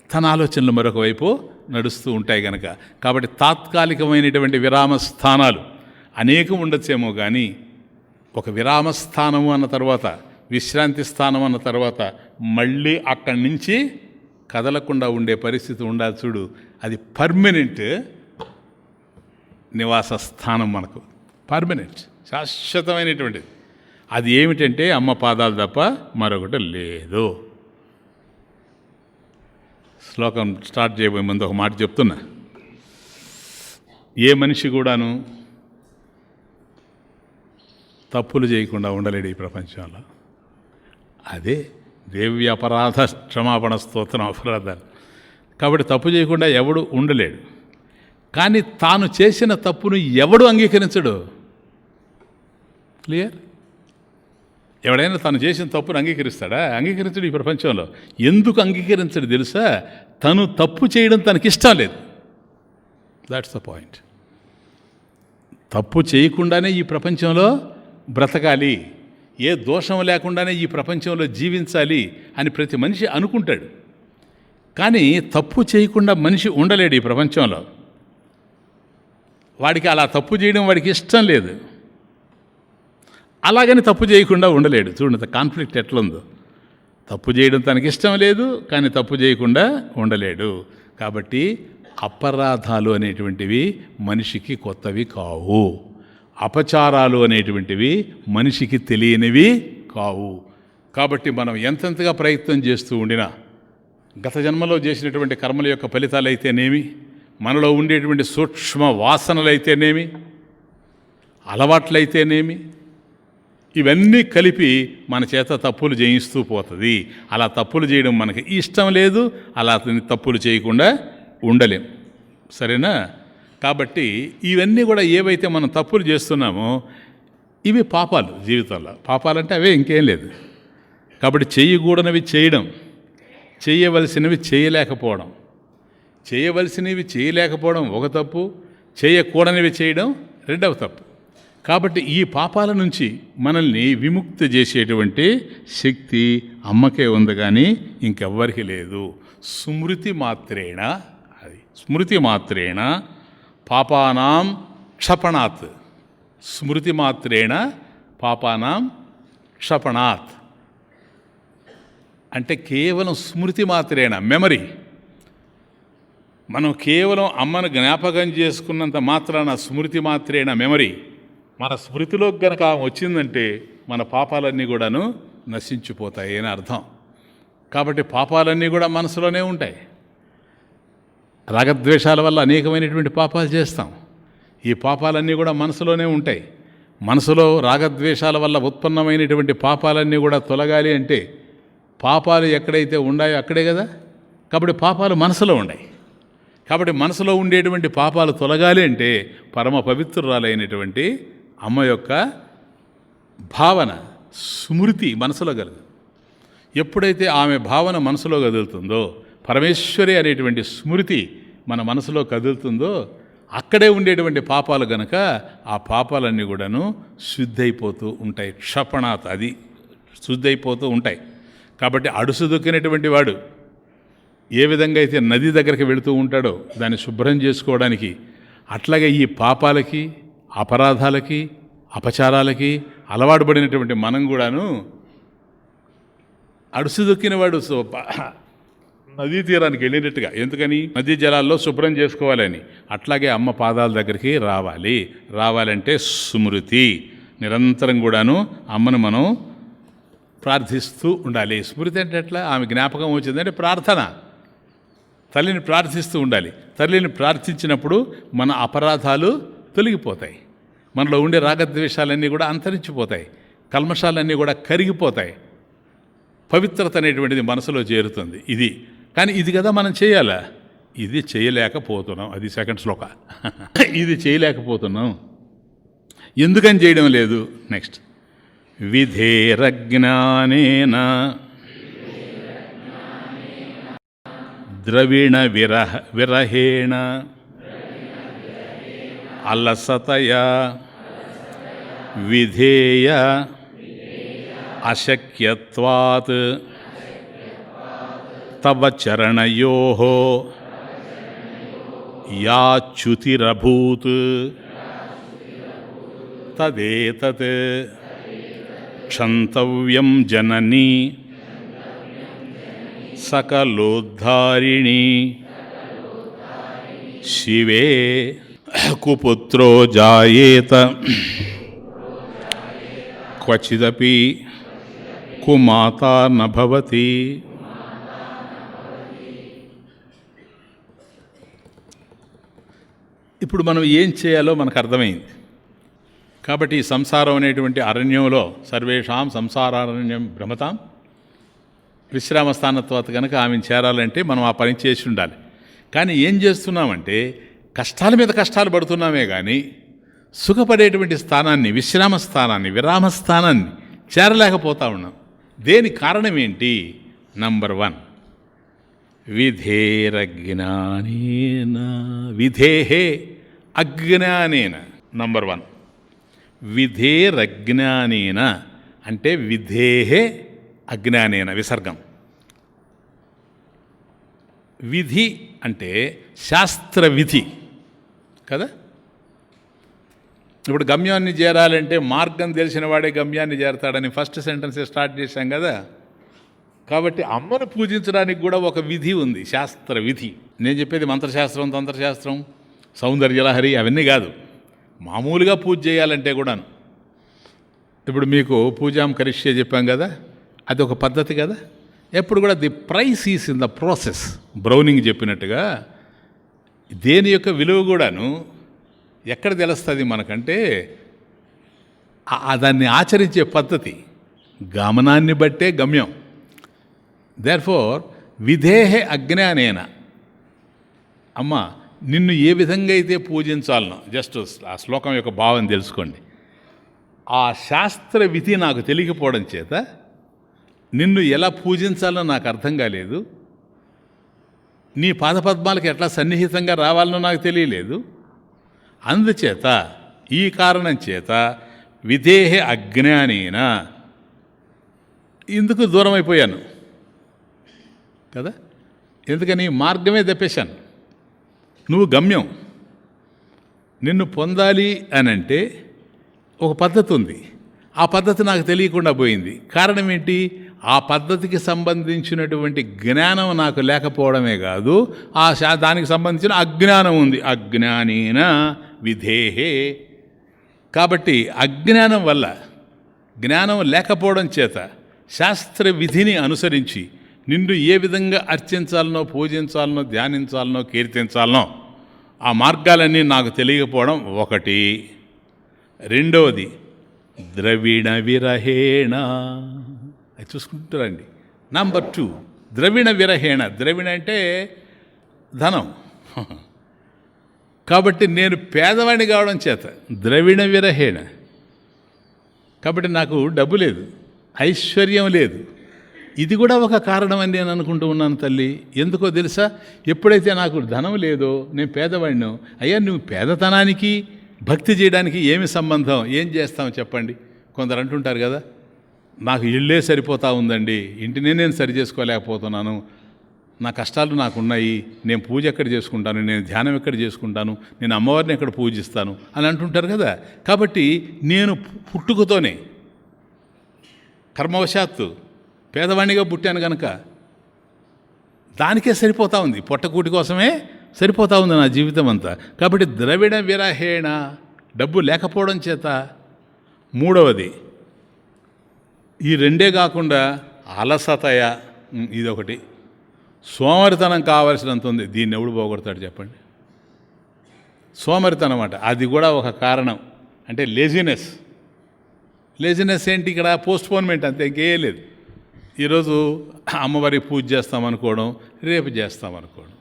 తన ఆలోచనలు మరొక వైపు నడుస్తూ ఉంటాయి కనుక. కాబట్టి తాత్కాలికమైనటువంటి విరామ స్థానాలు అనేకం ఉండొచ్చేమో కానీ ఒక విరామ స్థానము అన్న తర్వాత, విశ్రాంతి స్థానం అన్న తర్వాత మళ్ళీ అక్కడి నుంచి కదలకుండా ఉండే పరిస్థితి ఉండాలి చూడు, అది పర్మనెంట్ నివాస స్థానం. మనకు పర్మనెంట్, శాశ్వతమైనటువంటిది. అది ఏమిటంటే అమ్మ పాదాలు తప్ప మరొకటి లేదు. శ్లోకం స్టార్ట్ చేయబోయే ముందు ఒక మాట చెప్తున్నా. ఏ మనిషి కూడాను తప్పులు చేయకుండా ఉండలేడు ఈ ప్రపంచంలో. అదే దేవి అపరాధ క్షమాపణ స్తోత్రం అపరాధాలు. కాబట్టి తప్పు చేయకుండా ఎవడు ఉండలేడు. కానీ తాను చేసిన తప్పును ఎవడు అంగీకరించడు. క్లియర్? ఎవడైనా తను చేసిన తప్పును అంగీకరిస్తాడా? అంగీకరించడు ఈ ప్రపంచంలో. ఎందుకు అంగీకరించడు తెలుసా? తను తప్పు చేయడం తనకిష్టం లేదు. That's the point. తప్పు చేయకుండానే ఈ ప్రపంచంలో బ్రతకాలి, ఏ దోషం లేకుండానే ఈ ప్రపంచంలో జీవించాలి అని ప్రతి మనిషి అనుకుంటాడు. కానీ తప్పు చేయకుండా మనిషి ఉండలేడు ఈ ప్రపంచంలో. వాడికి అలా తప్పు చేయడం వాడికి ఇష్టం లేదు. అలాగని తప్పు చేయకుండా ఉండలేడు. చూడండి కాన్ఫ్లిక్ట్ ఎట్లుందో. తప్పు చేయడం తనకి ఇష్టం లేదు, కానీ తప్పు చేయకుండా ఉండలేడు. కాబట్టి అపరాధాలు అనేటువంటివి మనిషికి కొత్తవి కావు. అపచారాలు అనేటువంటివి మనిషికి తెలియనివి కావు. కాబట్టి మనం ఎంతెంతగా ప్రయత్నం చేస్తూ ఉండినా, గత జన్మలో చేసినటువంటి కర్మల యొక్క ఫలితాలు అయితేనేమి, మనలో ఉండేటువంటి సూక్ష్మ వాసనలు అయితేనేమి, అలవాట్లయితేనేమి, ఇవన్నీ కలిపి మన చేత తప్పులు చేయిస్తూ పోతుంది. అలా తప్పులు చేయడం మనకి ఇష్టం లేదు. అలా తప్పులు చేయకుండా ఉండలేం. సరేనా? కాబట్టి ఇవన్నీ కూడా ఏవైతే మనం తప్పులు చేస్తున్నామో ఇవి పాపాలు. జీవితంలో పాపాలంటే అవే, ఇంకేం లేదు. కాబట్టి చేయకూడనివి చేయడం, చేయవలసినవి చేయలేకపోవడం. చేయవలసినవి చేయలేకపోవడం ఒక తప్పు, చేయకూడనివి చేయడం రెండవ తప్పు. కాబట్టి ఈ పాపాల నుంచి మనల్ని విముక్తి చేసేటువంటి శక్తి అమ్మకే ఉంది, కానీ ఇంకెవ్వరికి లేదు. స్మృతి మాత్రేణ, అది స్మృతి మాత్రేణ పాపానాం క్షపణాత్. స్మృతి మాత్రేణ పాపానాం క్షపణాత్ అంటే కేవలం స్మృతి మాత్రేణ, మెమరీ. మనం కేవలం అమ్మను జ్ఞాపకం చేసుకున్నంత మాత్రాన స్మృతి మాత్రేణ మెమరీ. మన స్మృతిలోకి గనక వచ్చిందంటే మన పాపాలన్నీ కూడాను నశించిపోతాయి అని అర్థం. కాబట్టి పాపాలన్నీ కూడా మనసులోనే ఉంటాయి. రాగద్వేషాల వల్ల అనేకమైనటువంటి పాపాలు చేస్తాం. ఈ పాపాలన్నీ కూడా మనసులోనే ఉంటాయి. మనసులో రాగద్వేషాల వల్ల ఉత్పన్నమైనటువంటి పాపాలన్నీ కూడా తొలగాలి అంటే పాపాలు ఎక్కడైతే ఉన్నాయో అక్కడే కదా. కాబట్టి పాపాలు మనసులో ఉన్నాయి. కాబట్టి మనసులో ఉండేటువంటి పాపాలు తొలగాలి అంటే పరమ పవిత్రురాలైనటువంటి అమ్మ యొక్క భావన, స్మృతి మనసులో కలుగు. ఎప్పుడైతే ఆమె భావన మనసులో కదులుతుందో, పరమేశ్వరి అనేటువంటి స్మృతి మన మనసులో కదులుతుందో, అక్కడే ఉండేటువంటి పాపాలు గనక ఆ పాపాలన్నీ కూడాను శుద్ధైపోతూ ఉంటాయి. క్షపణాత్, అది శుద్ధైపోతూ ఉంటాయి. కాబట్టి అడుసు దొక్కినటువంటి వాడు, ఏ విధంగా అయితే నది దగ్గరికి వెళుతూ ఉంటాడో దాన్ని శుభ్రం చేసుకోవడానికి, అట్లాగే ఈ పాపాలకి, అపరాధాలకి, అపచారాలకి అలవాటు పడినటువంటి మనం కూడాను అడుసు దొక్కినవాడు నదీ తీరానికి వెళ్ళినట్టుగా. ఎందుకని? నదీ జలాల్లో శుభ్రం చేసుకోవాలని. అట్లాగే అమ్మ పాదాల దగ్గరికి రావాలంటే స్మృతి, నిరంతరం కూడాను అమ్మను మనం ప్రార్థిస్తూ ఉండాలి. స్మృతి అంటే ఎట్లా? ఆమె జ్ఞాపకం వచ్చిందంటే ప్రార్థన. తల్లిని ప్రార్థిస్తూ ఉండాలి. తల్లిని ప్రార్థించినప్పుడు మన అపరాధాలు తొలగిపోతాయి, మనలో ఉండే రాగద్వేషాలన్నీ కూడా అంతరించిపోతాయి, కల్మషాలన్నీ కూడా కరిగిపోతాయి, పవిత్రత అనేటువంటిది మనసులో చేరుతుంది. ఇది కానీ ఇది కదా మనం చేయాలా? ఇది చేయలేకపోతున్నాం. అది సెకండ్ శ్లోక. ఇది చేయలేకపోతున్నాం. ఎందుకని చేయడం లేదు? నెక్స్ట్, విధేరజ్ఞానేన ద్రవిణ విరహేణ అలసతయా విధేయ అశక్యత్వాత్ తవ చరణయోః యాచ్యుతిరభూత్ తదేతత్ క్షంతవ్యం జననీ సకలోద్ధారిణి శివే కుపుత్రో జాయేత క్వచిదపి కుమాతా న భవతి. ఇప్పుడు మనం ఏం చేయాలో మనకు అర్థమైంది. కాబట్టి ఈ సంసారం అనేటువంటి అరణ్యంలో సర్వేషాం సంసారారణ్యం భ్రమతాం విశ్రామస్థానత్వాత కనుక ఆమెను చేరాలంటే మనం ఆ పని చేసి ఉండాలి. కానీ ఏం చేస్తున్నామంటే కష్టాల మీద కష్టాలు పడుతున్నామే కానీ సుఖపడేటువంటి స్థానాన్ని, విశ్రామస్థానాన్ని, విరామస్థానాన్ని చేరలేకపోతా ఉన్నాం. దేని కారణం ఏంటి? నంబర్ 1, విధేరజ్ఞానేన. విధేహే అజ్ఞానేన. నంబర్ 1, విధేరజ్ఞానేన అంటే విధేహే అజ్ఞానేన విసర్గం. విధి అంటే శాస్త్ర విధి కదా. ఇప్పుడు గమ్యాన్ని చేరాలంటే మార్గం తెలిసిన వాడే గమ్యాన్ని చేరతాడని ఫస్ట్ సెంటెన్స్ స్టార్ట్ చేశాం కదా. కాబట్టి అమ్మను పూజించడానికి కూడా ఒక విధి ఉంది, శాస్త్ర విధి. నేను చెప్పేది మంత్రశాస్త్రం, తంత్రశాస్త్రం, సౌందర్యలహరి అవన్నీ కాదు. మామూలుగా పూజ చేయాలంటే కూడాను. ఇప్పుడు మీకు పూజాం కరిష్యే చెప్పాం కదా, అది ఒక పద్ధతి కదా. ఎప్పుడు కూడా the price is in the process. Browning చెప్పినట్టుగా దేని యొక్క విలువ కూడాను ఎక్కడ తెలుస్తుంది మనకంటే దాన్ని ఆచరించే పద్ధతి, గమనాన్ని బట్టే గమ్యం. దేర్ఫోర్ విధేహే అజ్ఞానేన. అమ్మ నిన్ను ఏ విధంగా అయితే పూజించాలనో, జస్ట్ ఆ శ్లోకం యొక్క భావం తెలుసుకోండి. ఆ శాస్త్ర విధి నాకు తెలియకపోవడం చేత నిన్ను ఎలా పూజించాలో నాకు అర్థం కాలేదు. నీ పాదపద్మాలకు ఎట్లా సన్నిహితంగా రావాలనో నాకు తెలియలేదు. అందుచేత, ఈ కారణం చేత విధేహే అజ్ఞానేన ఇందుకు దూరం అయిపోయాను కదా. ఎందుకని? మార్గమే తప్పేశాను. నువ్వు గమ్యం. నిన్ను పొందాలి అని అంటే ఒక పద్ధతి ఉంది. ఆ పద్ధతి నాకు తెలియకుండా పోయింది. కారణం ఏంటి? ఆ పద్ధతికి సంబంధించినటువంటి జ్ఞానం నాకు లేకపోవడమే కాదు, దానికి సంబంధించిన అజ్ఞానం ఉంది. అజ్ఞానేన విధేహే. కాబట్టి అజ్ఞానం వల్ల, జ్ఞానం లేకపోవడం చేత శాస్త్ర విధిని అనుసరించి నిన్ను ఏ విధంగా అర్చించాలనో, పూజించాలనో, ధ్యానించాలనో, కీర్తించాలనో ఆ మార్గాలన్నీ నాకు తెలియకపోవడం ఒకటి. రెండవది ద్రవిణ విరహేణ. అది చూసుకుంటారండి. నంబర్ 2 ద్రవిణ విరహేణ. ద్రవిణ అంటే ధనం. కాబట్టి నేను పేదవాడిని కావడం చేత ద్రవిణ విరహేణ. కాబట్టి నాకు డబ్బు లేదు, ఐశ్వర్యం లేదు. ఇది కూడా ఒక కారణం అని నేను అనుకుంటూ ఉన్నాను తల్లి. ఎందుకో తెలుసా? ఎప్పుడైతే నాకు ధనం లేదో, నేను పేదవాడినో, అయ్యా నువ్వు పేదతనానికి భక్తి చేయడానికి ఏమి సంబంధం? ఏం చేస్తాం చెప్పండి. కొందరు అంటుంటారు కదా, నాకు ఇళ్ళే సరిపోతా ఉందండి, ఇంటినే నేను సరి చేసుకోలేకపోతున్నాను, నా కష్టాలు నాకున్నాయి, నేను పూజ ఎక్కడ చేసుకుంటాను, నేను ధ్యానం ఎక్కడ చేసుకుంటాను, నేను అమ్మవారిని ఎక్కడ పూజిస్తాను అని అంటుంటారు కదా. కాబట్టి నేను పుట్టుకతోనే కర్మవశాత్తు పేదవాణిగా పుట్టాను కనుక దానికే సరిపోతూ ఉంది, పొట్టకూటి కోసమే సరిపోతూ ఉంది నా జీవితం అంతా. కాబట్టి ద్రవిడ విరహేణ, డబ్బు లేకపోవడం చేత. మూడవది, ఈ రెండే కాకుండా అలసతయ, ఇదొకటి. సోమరితనం కావలసినంత ఉంది. దీన్ని ఎవడు పోగొడతాడు చెప్పండి? సోమరితనం అన్నమాట. అది కూడా ఒక కారణం. అంటే లేజినెస్. లేజినెస్ ఏంటి ఇక్కడ? పోస్ట్పోన్మెంట్, అంతే, ఇంకేం లేదు. ఈరోజు అమ్మవారికి పూజ చేస్తామనుకోవడం, రేపు చేస్తామనుకోవడం,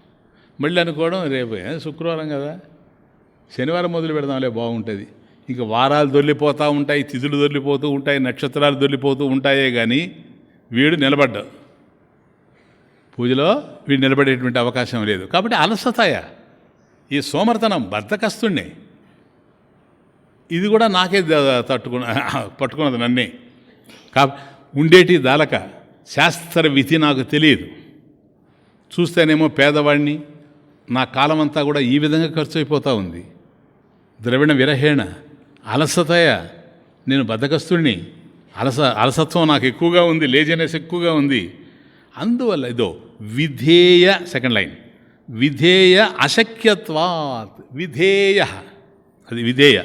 మళ్ళీ అనుకోవడం రేపు, శుక్రవారం కదా, శనివారం మొదలు పెడదాంలే బాగుంటుంది. ఇంకా వారాలు దొల్లిపోతూ ఉంటాయి, తిథులు దొల్లిపోతూ ఉంటాయి, నక్షత్రాలు దొల్లిపోతూ ఉంటాయే కానీ వీడు నిలబడ్డాడు పూజలో, వీడు నిలబడేటువంటి అవకాశం లేదు. కాబట్టి అలసతాయ, ఈ సోమర్తనం, బద్ధకస్తుణ్ణి. ఇది కూడా నాకే పట్టుకున్నది నన్నే. ఉండేటి దాలక శాస్త్ర విధి నాకు తెలియదు. చూస్తేనేమో పేదవాడిని, నా కాలమంతా కూడా ఈ విధంగా ఖర్చు అయిపోతూ ఉంది. ద్రవిణ విరహేణ, అలసతయ, నేను బద్ధకస్తుడిని, అలసత్వం నాకు ఎక్కువగా ఉంది, లేజినెస్ ఎక్కువగా ఉంది. అందువల్ల ఇదో విధేయ, సెకండ్ లైన్, విధేయ అశక్యత్వాత్. విధేయ, అది విధేయ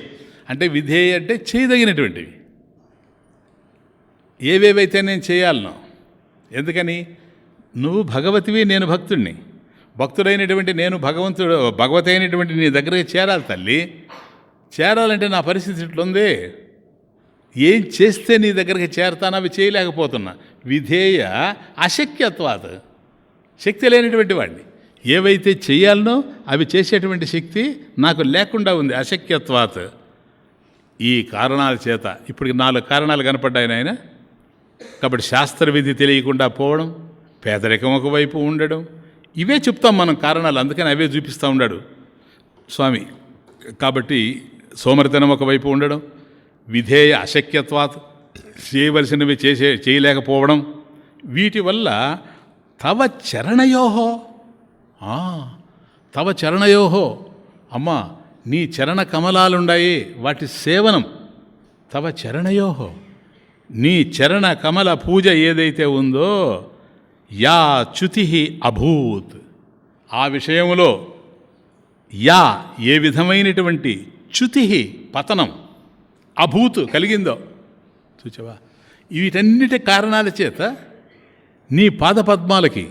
అంటే, విధేయ అంటే చేయదగినటువంటివి. ఏవేవైతే నేను చేయాలనో. ఎందుకని? నువ్వు భగవతివి, నేను భక్తుడిని. భక్తుడైనటువంటి నేను భగవతి అయినటువంటి నీ దగ్గరికి చేరాలి తల్లి. చేరాలంటే నా పరిస్థితి ఇట్లుంది. ఏం చేస్తే నీ దగ్గరికి చేరతాను, అవి చేయలేకపోతున్నా. విధేయ అశక్యత్వాత్, శక్తి లేనటువంటి వాడిని. ఏవైతే చేయాలనో అవి చేసేటువంటి శక్తి నాకు లేకుండా ఉంది, అశక్యత్వాత్. ఈ కారణాల చేత ఇప్పటికి 4 కారణాలు కనపడ్డాయి నాయన. కాబట్టి శాస్త్ర విధి తెలియకుండా పోవడం, పేదరికం ఒకవైపు ఉండడం, ఇవే చెప్తాం మనం కారణాలు. అందుకని అవే చూపిస్తూ ఉన్నాడు స్వామి. కాబట్టి సోమరితనం ఒకవైపు ఉండడం, విధేయ అశక్యత్వాత్, చేయవలసినవి చేయలేకపోవడం, వీటి వల్ల తవ చరణయోహో, తవ చరణయోహో, అమ్మా నీ చరణ కమలాలుండాయి, వాటి సేవనం. తవ చరణయోహో, నీ చరణ కమల పూజ ఏదైతే ఉందో, యా చ్యుతి అభూత్, ఆ విషయంలో యా ఏ విధమైనటువంటి చ్యుతి పతనం, అభూత్ కలిగిందో చూచావా. వీటన్నిటి కారణాల చేత నీ పాదపద్మాలకి,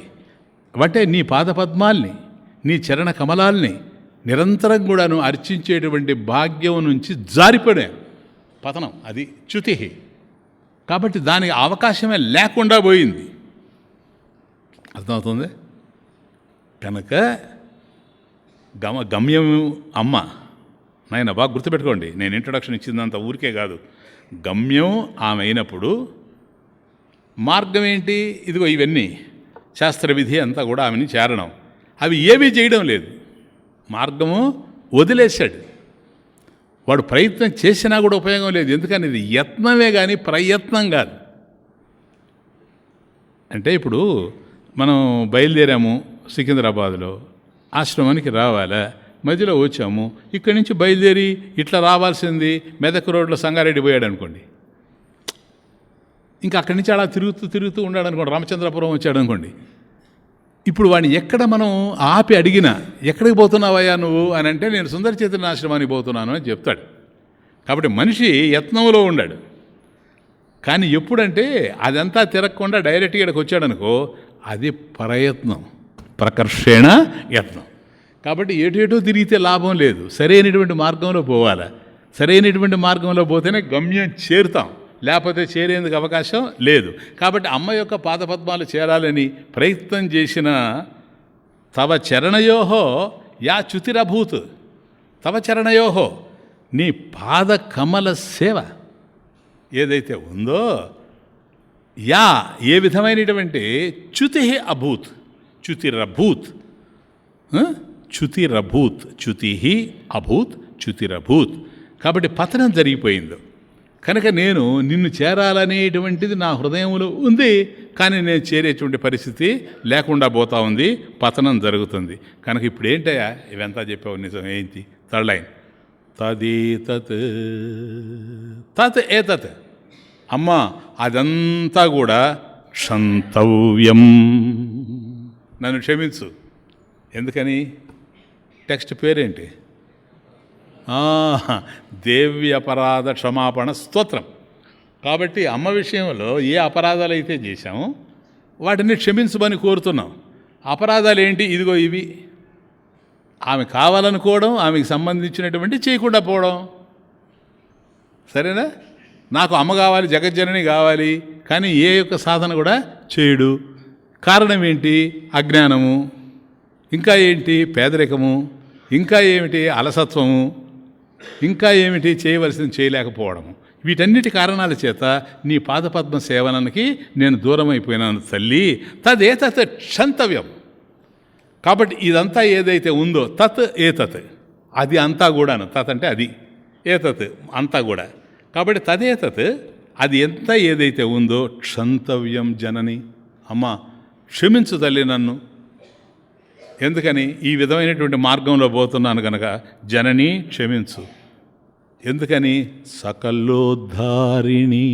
అంటే నీ పాదపద్మాల్ని, నీ చరణ కమలాల్ని నిరంతరం కూడాను అర్చించేటువంటి భాగ్యం నుంచి జారిపడే పతనం, అది చ్యుతి. కాబట్టి దానికి అవకాశమే లేకుండా పోయింది. అర్థమవుతుంది కనుక గమ్యం అమ్మ. నాయన బాగా గుర్తుపెట్టుకోండి, నేను ఇంట్రొడక్షన్ ఇచ్చిందంత ఊరికే కాదు. గమ్యం ఆమె అయినప్పుడు మార్గం ఏంటి? ఇదిగో ఇవన్నీ శాస్త్రవిధి అంతా కూడా ఆమెని చేరడం. అవి ఏమీ చేయడం లేదు, మార్గము వదిలేశాడు. వాడు ప్రయత్నం చేసినా కూడా ఉపయోగం లేదు. ఎందుకని? ఇది యత్నమే కానీ ప్రయత్నం కాదు. అంటే ఇప్పుడు మనం బయలుదేరాము, సికింద్రాబాద్లో ఆశ్రమానికి రావాలా, మధ్యలో వచ్చాము, ఇక్కడి నుంచి బయలుదేరి ఇట్లా రావాల్సింది మెదక్ రోడ్లో సంగారెడ్డి పోయాడు అనుకోండి, ఇంకా అక్కడి నుంచి అలా తిరుగుతూ ఉన్నాడు అనుకోండి, రామచంద్రపురం వచ్చాడు అనుకోండి. ఇప్పుడు వాడిని ఎక్కడ మనం ఆపి అడిగినా, ఎక్కడికి పోతున్నావయ్యా నువ్వు అని అంటే, నేను సుందర చైతన్య ఆశ్రమానికి పోతున్నాను అని చెప్తాడు. కాబట్టి మనిషి యత్నంలో ఉన్నాడు. కానీ ఎప్పుడంటే అదంతా తిరగకుండా డైరెక్ట్గా ఇక్కడికి వచ్చాడనుకో, అది ప్రయత్నం, ప్రకర్షేణ యత్నం. కాబట్టి ఎటు తిరిగితే లాభం లేదు, సరైనటువంటి మార్గంలో పోవాలి. సరైనటువంటి మార్గంలో పోతేనే గమ్యం చేరుతాం, లేకపోతే చేరేందుకు అవకాశం లేదు. కాబట్టి అమ్మ యొక్క పాదపద్మాలు చేరాలని ప్రయత్నం చేసిన తవ చరణయోహో యా చ్యుతిరభూత్, తవ చరణయోహో, నీ పాద కమల సేవ ఏదైతే ఉందో, యా ఏ విధమైనటువంటి చ్యుతి అభూత్, చ్యుతిరభూత్, చ్యుతిరభూత్, చ్యుతి అభూత్, చ్యుతిరభూత్. కాబట్టి పతనం జరిగిపోయిందో. కనుక నేను నిన్ను చేరాలనేటువంటిది నా హృదయంలో ఉంది, కానీ నేను చేరేటువంటి పరిస్థితి లేకుండా పోతా ఉంది, పతనం జరుగుతుంది. కనుక ఇప్పుడు ఏంటయ్యా ఇవంతా చెప్పావు, నిజం ఏంటి? థర్డ్ లైన్, తదేతత్ తత్ ఏతత్. అమ్మా అదంతా కూడా క్షంతవ్యం, నన్ను క్షమించు. ఎందుకని? టెక్స్ట్ పేరేంటి? దేవి అపరాధ క్షమాపణ స్తోత్రం. కాబట్టి అమ్మ విషయంలో ఏ అపరాధాలు అయితే చేశామో వాటిని క్షమించమని కోరుతున్నాం. అపరాధాలు ఏంటి? ఇదిగో ఇవి. ఆమె కావాలనుకోవడం, ఆమెకు సంబంధించినటువంటి చేయకుండా పోవడం. సరేనా? నాకు అమ్మ కావాలి, జగజ్జనని కావాలి, కానీ ఏ యొక్క సాధన కూడా చేయడు. కారణం ఏంటి? అజ్ఞానము. ఇంకా ఏంటి? పేదరికము. ఇంకా ఏమిటి? అలసత్వము. ఇంకా ఏమిటి? చేయవలసింది చేయలేకపోవడము. వీటన్నిటి కారణాల చేత నీ పాదపద్మ సేవనానికి నేను దూరం అయిపోయినాను తల్లి. తదేతత్ క్షంతవ్యం. కాబట్టి ఇదంతా ఏదైతే ఉందో తత్ ఏతత్, అది అంతా కూడాను. తత్ అంటే అది, ఏతత్ అంతా కూడా. కాబట్టి తదేతత్, అది ఎంత ఏదైతే ఉందో క్షంతవ్యం జనని, అమ్మ క్షమించు తల్లి నన్ను. ఎందుకని? ఈ విధమైనటువంటి మార్గంలో పోతున్నాను కనుక జనని క్షమించు. ఎందుకని? సకలోద్ధారిణి,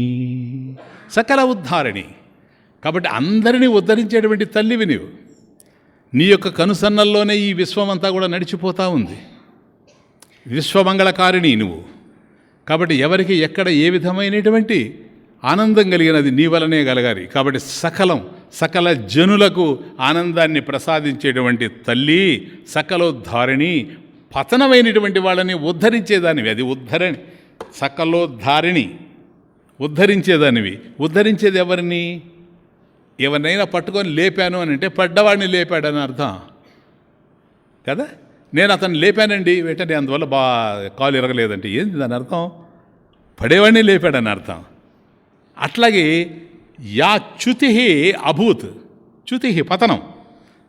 సకల ఉద్ధారిణి. కాబట్టి అందరినీ ఉద్ధరించేటువంటి తల్లివి నీవు. నీ యొక్క కనుసన్నల్లోనే ఈ విశ్వమంతా కూడా నడిచిపోతూ ఉంది. విశ్వమంగళకారిణి నువ్వు. కాబట్టి ఎవరికి ఎక్కడ ఏ విధమైనటువంటి ఆనందం కలిగినది నీ వలనే కలగాలి. కాబట్టి సకల జనులకు ఆనందాన్ని ప్రసాదించేటువంటి తల్లి, సకలోద్ధారిణి, పతనమైనటువంటి వాళ్ళని ఉద్ధరించేదానివి. అది ఉద్ధరణి, సకలోద్ధారిణి, ఉద్ధరించేదానివి. ఉద్ధరించేది ఎవరిని? ఎవరినైనా పట్టుకొని లేపాను అని అంటే పడ్డవాడిని లేపాడని అర్థం కదా. నేను అతన్ని లేపానండి వెంటనే, అందువల్ల కాలు ఇరగలేదంటే ఏంది దాని అర్థం? పడేవాడిని లేపాడని అర్థం. అట్లాగే యా చ్యుతి అభూత్, చ్యుతి పతనం.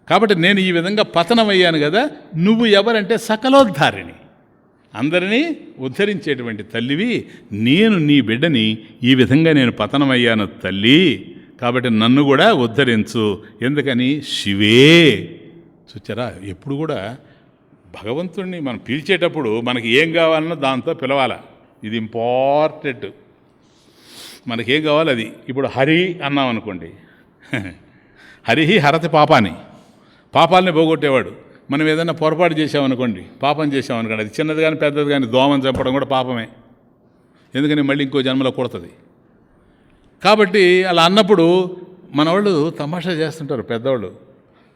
కాబట్టి నేను ఈ విధంగా పతనమయ్యాను కదా. నువ్వు ఎవరంటే సకలోద్ధారిణి, అందరినీ ఉద్ధరించేటువంటి తల్లివి. నేను నీ బిడ్డని ఈ విధంగా నేను పతనమయ్యాను తల్లి, కాబట్టి నన్ను కూడా ఉద్ధరించు. ఎందుకని? శివే. చూచారా, ఎప్పుడు కూడా భగవంతుడిని మనం పిలిచేటప్పుడు మనకి ఏం కావాలన్నా దాంతో పిలవాల. ఇది ఇంపార్టెంట్. మనకేం కావాలి అది. ఇప్పుడు హరి అన్నాం అనుకోండి, హరిహి హరతి పాపాన్ని, పాపాలని పోగొట్టేవాడు. మనం ఏదైనా పొరపాటు చేసామనుకోండి, పాపం చేసామనుకోండి, అది చిన్నది కానీ పెద్దది కానీ, దోమని చంపడం కూడా పాపమే. ఎందుకని? మళ్ళీ ఇంకో జన్మలో కొడుతుంది. కాబట్టి అలా అన్నప్పుడు మన వాళ్ళు తమాషా చేస్తుంటారు పెద్దవాళ్ళు.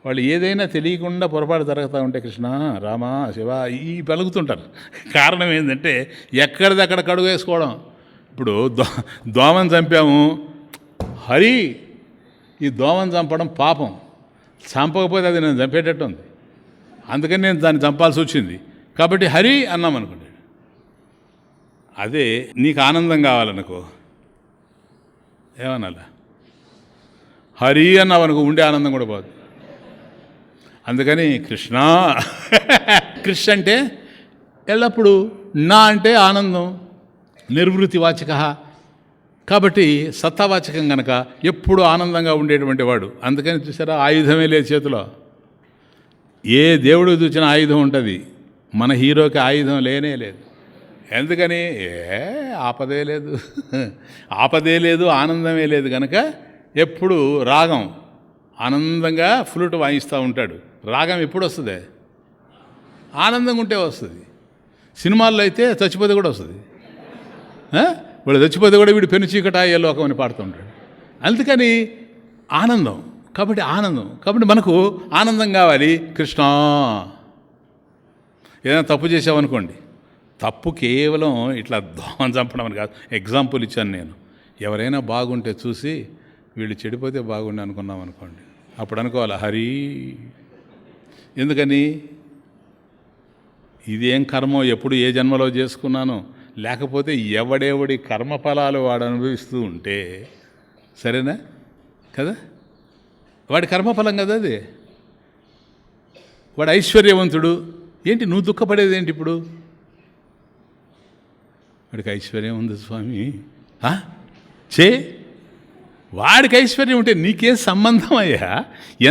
వాళ్ళు ఏదైనా తెలియకుండా పొరపాటు జరుగుతూ ఉంటే కృష్ణ, రామ, శివ ఈ పలుకుతుంటారు. కారణం ఏంటంటే ఎక్కడిదక్కడ కడుగు వేసుకోవడం. ఇప్పుడు దోమని చంపాము, హరి, ఈ దోమని చంపడం పాపం. చంపకపోతే అది నేను చంపేటట్టు ఉంది, అందుకని నేను దాన్ని చంపాల్సి వచ్చింది. కాబట్టి హరి అన్నాం అనుకోండి. అదే నీకు ఆనందం కావాలనుకో, ఏమనాలా? హరి అన్నావు అనుకో, ఉండే ఆనందం కూడా పోదు. అందుకని కృష్ణ, కృష్ణ అంటే ఎల్లప్పుడూ, నా అంటే ఆనందం, నిర్వృతి వాచక. కాబట్టి సత్తావాచకం కనుక ఎప్పుడు ఆనందంగా ఉండేటువంటి వాడు. అందుకని చూసారా, ఆయుధమే లేదు చేతిలో. ఏ దేవుడు చూసిన ఆయుధం ఉంటుంది, మన హీరోకి ఆయుధం లేనే లేదు. ఎందుకని? ఆపదే లేదు, ఆపదే లేదు, ఆనందమే లేదు కనుక ఎప్పుడు రాగం, ఆనందంగా ఫ్లూట్ వాయిస్తూ ఉంటాడు. రాగం ఎప్పుడు వస్తుంది? ఆనందంగా ఉంటే వస్తుంది. సినిమాల్లో అయితే చచ్చిపోతే కూడా వస్తుంది. వీడు చచ్చిపోతే కూడా వీడు పెను చీకట ఏ లోకం అని పాడుతుంటాడు. అందుకని ఆనందం. కాబట్టి ఆనందం. కాబట్టి మనకు ఆనందం కావాలి. కృష్ణ, ఏదైనా తప్పు చేసామనుకోండి, తప్పు కేవలం ఇట్లా దోమం చంపడం అని కాదు. ఎగ్జాంపుల్ ఇచ్చాను నేను. ఎవరైనా బాగుంటే చూసి వీళ్ళు చెడిపోతే బాగుండి అనుకున్నాం అనుకోండి, అప్పుడు అనుకోవాలి హరి. ఎందుకని? ఇదేం కర్మో, ఎప్పుడు ఏ జన్మలో చేసుకున్నానో, లేకపోతే ఎవడెవడి కర్మఫలాలు వాడు అనుభవిస్తూ ఉంటే సరేనా కదా, వాడి కర్మఫలం కదా అది. వాడు ఐశ్వర్యవంతుడు, ఏంటి నువ్వు దుఃఖపడేది ఏంటి? ఇప్పుడు వాడికి ఐశ్వర్యం ఉంది స్వామి, చే వాడికి ఐశ్వర్యం ఉంటే నీకేం సంబంధం అయ్యా?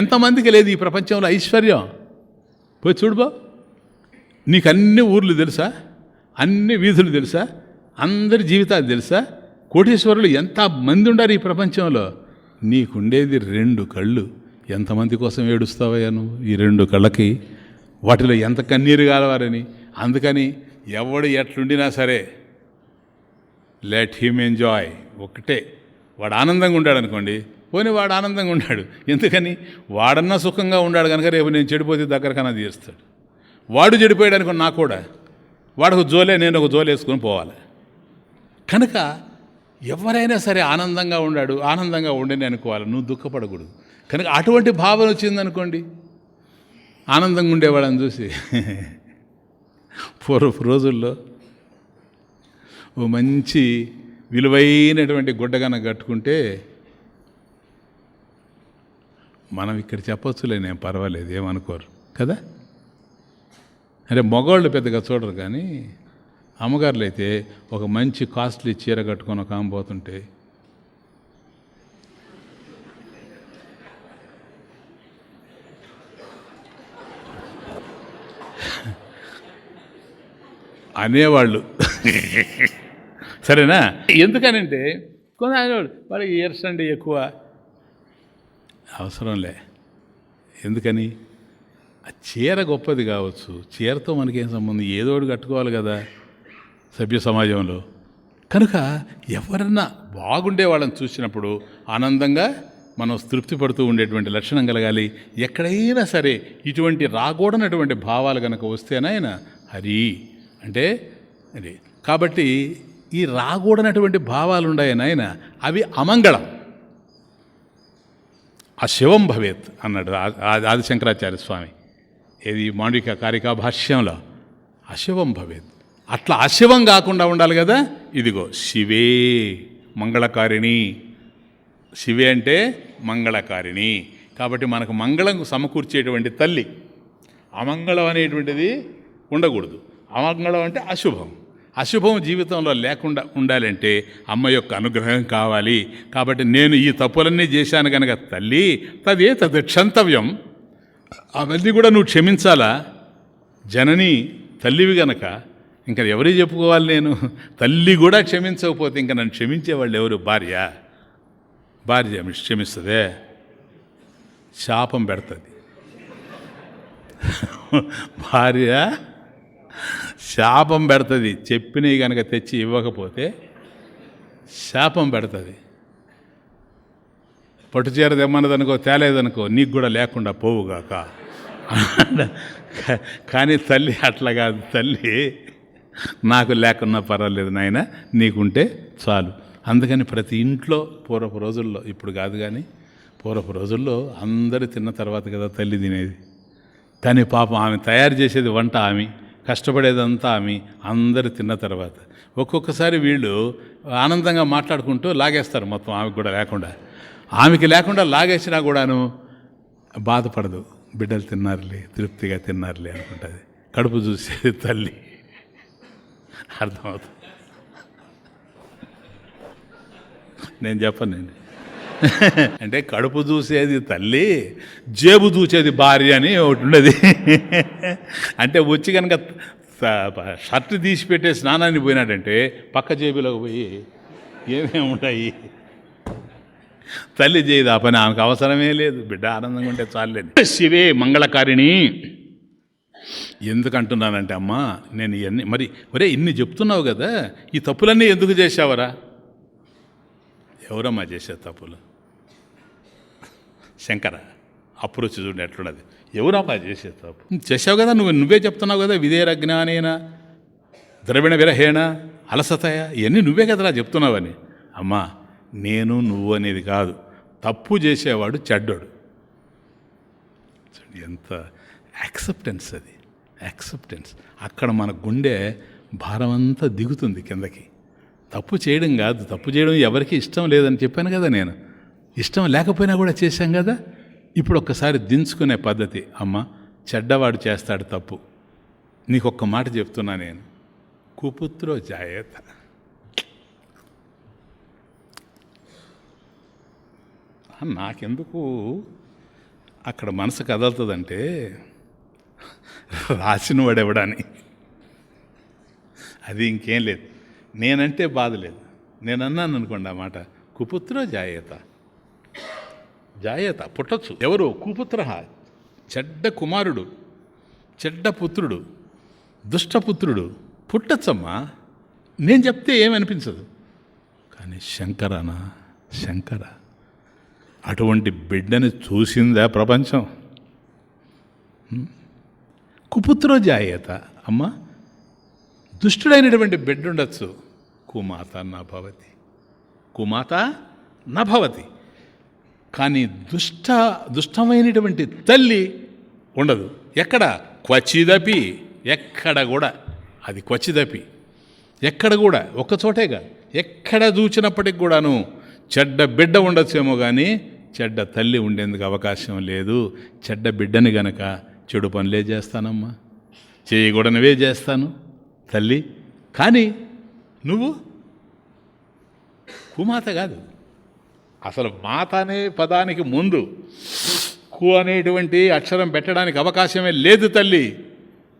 ఎంతమందికి లేదు ఈ ప్రపంచంలో ఐశ్వర్యం? పోయి చూడుబో. నీకు అన్ని ఊర్లు తెలుసా? అన్ని వీధులు తెలుసా? అందరి జీవితాలు తెలుసా? కోటీశ్వరులు ఎంతమంది ఉండారు ఈ ప్రపంచంలో? నీకుండేది 2 కళ్ళు. ఎంతమంది కోసం ఏడుస్తావయ్యా నువ్వు ఈ 2 కళ్ళకి? వాటిలో ఎంత కన్నీరు కాలవారని. అందుకని ఎవడు ఎట్లుండినా సరే లెట్ హిమ్ ఎంజాయ్. ఒకటే, వాడు ఆనందంగా ఉన్నాడు అనుకోండి, పోనీ వాడు ఆనందంగా ఉన్నాడు. ఎందుకని? వాడన్నా సుఖంగా ఉన్నాడు కనుక రేపు నేను చెడిపోతే దగ్గరకన్నా తీస్తాడు. వాడు చెడిపోయాడు అనుకోండి, నాకు కూడా వాడు జోలే, నేను ఒక జోలు వేసుకొని పోవాలి. కనుక ఎవరైనా సరే ఆనందంగా ఉన్నాడు, ఆనందంగా ఉండని అనుకోవాలి, నువ్వు దుఃఖపడకూడదు. కనుక అటువంటి భావన వచ్చిందనుకోండి, ఆనందంగా ఉండేవాళ్ళని చూసి పూర్వపు రోజుల్లో ఓ మంచి విలువైనటువంటి గుడ్డగన కట్టుకుంటే మనం ఇక్కడ చెప్పొచ్చులే, నేను పర్వాలేదు, ఏమనుకోరు కదా. అంటే మగవాళ్ళు పెద్దగా చూడరు, కానీ అమ్మగారులు అయితే ఒక మంచి కాస్ట్లీ చీర కట్టుకొని ఒక ఆమె పోతుంటే అనేవాళ్ళు. సరేనా? ఎందుకనంటే కొంత అనేవాళ్ళు వాళ్ళకి ఇయర్స్ అండి ఎక్కువ అవసరంలే. ఎందుకని? ఆ చీర గొప్పది కావచ్చు, చీరతో మనకేం సంబంధం? ఏదో ఒకటి కట్టుకోవాలి కదా సభ్య సమాజంలో. కనుక ఎవరన్నా బాగుండే వాళ్ళని చూసినప్పుడు ఆనందంగా మనం తృప్తి పడుతూ ఉండేటువంటి లక్షణం కలగాలి. ఎక్కడైనా సరే ఇటువంటి రాకూడనటువంటి భావాలు కనుక వస్తేనాయన హరి అంటే అది. కాబట్టి ఈ రాకూడనటువంటి భావాలు ఉన్నాయి నాయన, అవి అమంగళం. అశివం భవేత్ అన్నాడు ఆదిశంకరాచార్య స్వామి. ఏది మాండవిక కారికా భాష్యంలో అశివం భవేత్. అట్లా అశివం కాకుండా ఉండాలి కదా. ఇదిగో శివే మంగళకారిణి. శివే అంటే మంగళకారిణి. కాబట్టి మనకు మంగళం సమకూర్చేటువంటి తల్లి. అమంగళం అనేటువంటిది ఉండకూడదు. అమంగళం అంటే అశుభం. అశుభం జీవితంలో లేకుండా ఉండాలంటే అమ్మ యొక్క అనుగ్రహం కావాలి. కాబట్టి నేను ఈ తప్పులన్నీ చేశాను కనుక తల్లి తదే తద్ క్షంతవ్యం, అవన్నీ కూడా నువ్వు క్షమించాలా. జనని తల్లివి గనక ఇంకా ఎవరికి చెప్పుకోవాలి నేను? తల్లి కూడా క్షమించకపోతే ఇంకా నన్ను క్షమించేవాళ్ళు ఎవరు? భార్య. భార్య క్షమిస్తుందే? శాపం పెడుతుంది. భార్య శాపం పెడుతుంది. చెప్పినవి కనుక తెచ్చి ఇవ్వకపోతే శాపం పెడుతుంది. పట్టుచీర తెమ్మన్నదనుకో, తేలేదనుకో, నీకు కూడా లేకుండా పోవుగాక. కానీ తల్లి అట్లా కాదు. తల్లి నాకు లేకున్నా పర్వాలేదు నాయన, నీకుంటే చాలు. అందుకని ప్రతి ఇంట్లో పూర్వపు రోజుల్లో, ఇప్పుడు కాదు కానీ పూర్వపు రోజుల్లో అందరూ తిన్న తర్వాత కదా తల్లి తినేది. కానీ పాపం ఆమె తయారు చేసేది వంట, ఆమె కష్టపడేదంతా ఆమె. అందరూ తిన్న తర్వాత ఒక్కొక్కసారి వీళ్ళు ఆనందంగా మాట్లాడుకుంటూ లాగేస్తారు మొత్తం, ఆమెకు కూడా లేకుండా. ఆమెకి లేకుండా లాగేసినా కూడాను బాధపడదు. బిడ్డలు తిన్నారులే, తృప్తిగా తిన్నారులే అనుకుంటుంది. కడుపు చూసేది తల్లి. అర్థమవుతుంది? నేను చెప్పను. అంటే కడుపు చూసేది తల్లి, జేబు చూసేది భార్య అని ఒకటి ఉండేది. అంటే వచ్చి కనుక షర్ట్ తీసి పెట్టే స్నానాన్ని పోయినాడంటే పక్క జేబులోకి పోయి ఏమేమి ఉంటాయి తల్లి చేయదు ఆ పని. ఆమెకు అవసరమే లేదు, బిడ్డ ఆనందంగా ఉంటే చాలేదు. శివే మంగళకారిణి. ఎందుకు అంటున్నానంటే అమ్మా, నేను ఇవన్నీ మరి ఒరే ఇన్ని చెప్తున్నావు కదా, ఈ తప్పులన్నీ ఎందుకు చేసావరా? ఎవరమ్మా చేసే తప్పులు? శంకర అప్రోచ్ చూడండి ఎట్లున్నది. ఎవరమ్మా చేసే తప్పు? చేసావు కదా, నువ్వే చెప్తున్నావు కదా, విధేర జ్ఞానేనా ద్రవిణ విరహేణ అలసతయ, ఇవన్నీ నువ్వే కదరా చెప్తున్నావని. అమ్మా, నేను నువ్వు అనేది కాదు, తప్పు చేసేవాడు చెడ్డోడు. ఎంత యాక్సెప్టెన్స్ అది, యాక్సెప్టెన్స్. అక్కడ మన గుండె భారం అంతా దిగుతుంది కిందకి. తప్పు చేయడం కాదు, తప్పు చేయడం ఎవరికి ఇష్టం లేదని చెప్పాను కదా నేను. ఇష్టం లేకపోయినా కూడా చేశాం కదా. ఇప్పుడు ఒక్కసారి దించుకునే పద్ధతి. అమ్మ, చెడ్డవాడు చేస్తాడు తప్పు, నీకొక్క మాట చెప్తున్నా నేను, కుపుత్రో జాయేత. నాకెందుకు అక్కడ మనసు కదలుతుందంటే రాసినవాడు ఎవడని, అది ఇంకేం లేదు. నేనంటే బాధ లేదు. నేను అన్నాను అనుకోండి ఆ మాట, కుపుత్రో జాయేత, జాయేత పుట్టచ్చు. ఎవరు? కుపుత్ర, చెడ్డ కుమారుడు, చెడ్డ పుత్రుడు, దుష్టపుత్రుడు పుట్టచ్చమ్మా. నేను చెప్తే ఏమనిపించదు. కానీ శంకరనా, శంకర అటువంటి బిడ్డని చూసిందా ప్రపంచం? కుపుత్రో జాయేత, అమ్మ దుష్టుడైనటువంటి బిడ్డ ఉండొచ్చు, కుమాత నభవతి, కుమాత నభవతి. కానీ దుష్టమైనటువంటి తల్లి ఉండదు. ఎక్కడ? క్వచిదపి, ఎక్కడ కూడా. అది క్వచిదపి, ఎక్కడ కూడా, ఒక్కచోటేగా, ఎక్కడ చూచినప్పటికి కూడాను చెడ్డ బిడ్డ ఉండొచ్చేమో కానీ చెడ్డ తల్లి ఉండేందుకు అవకాశం లేదు. చెడ్డ బిడ్డని గనక చెడు పనులే చేస్తానమ్మా, చేయకూడనివే చేస్తాను తల్లి. కానీ నువ్వు కుమాత కాదు. అసలు మాత అనే పదానికి ముందు కు అనేటువంటి అక్షరం పెట్టడానికి అవకాశమే లేదు తల్లి.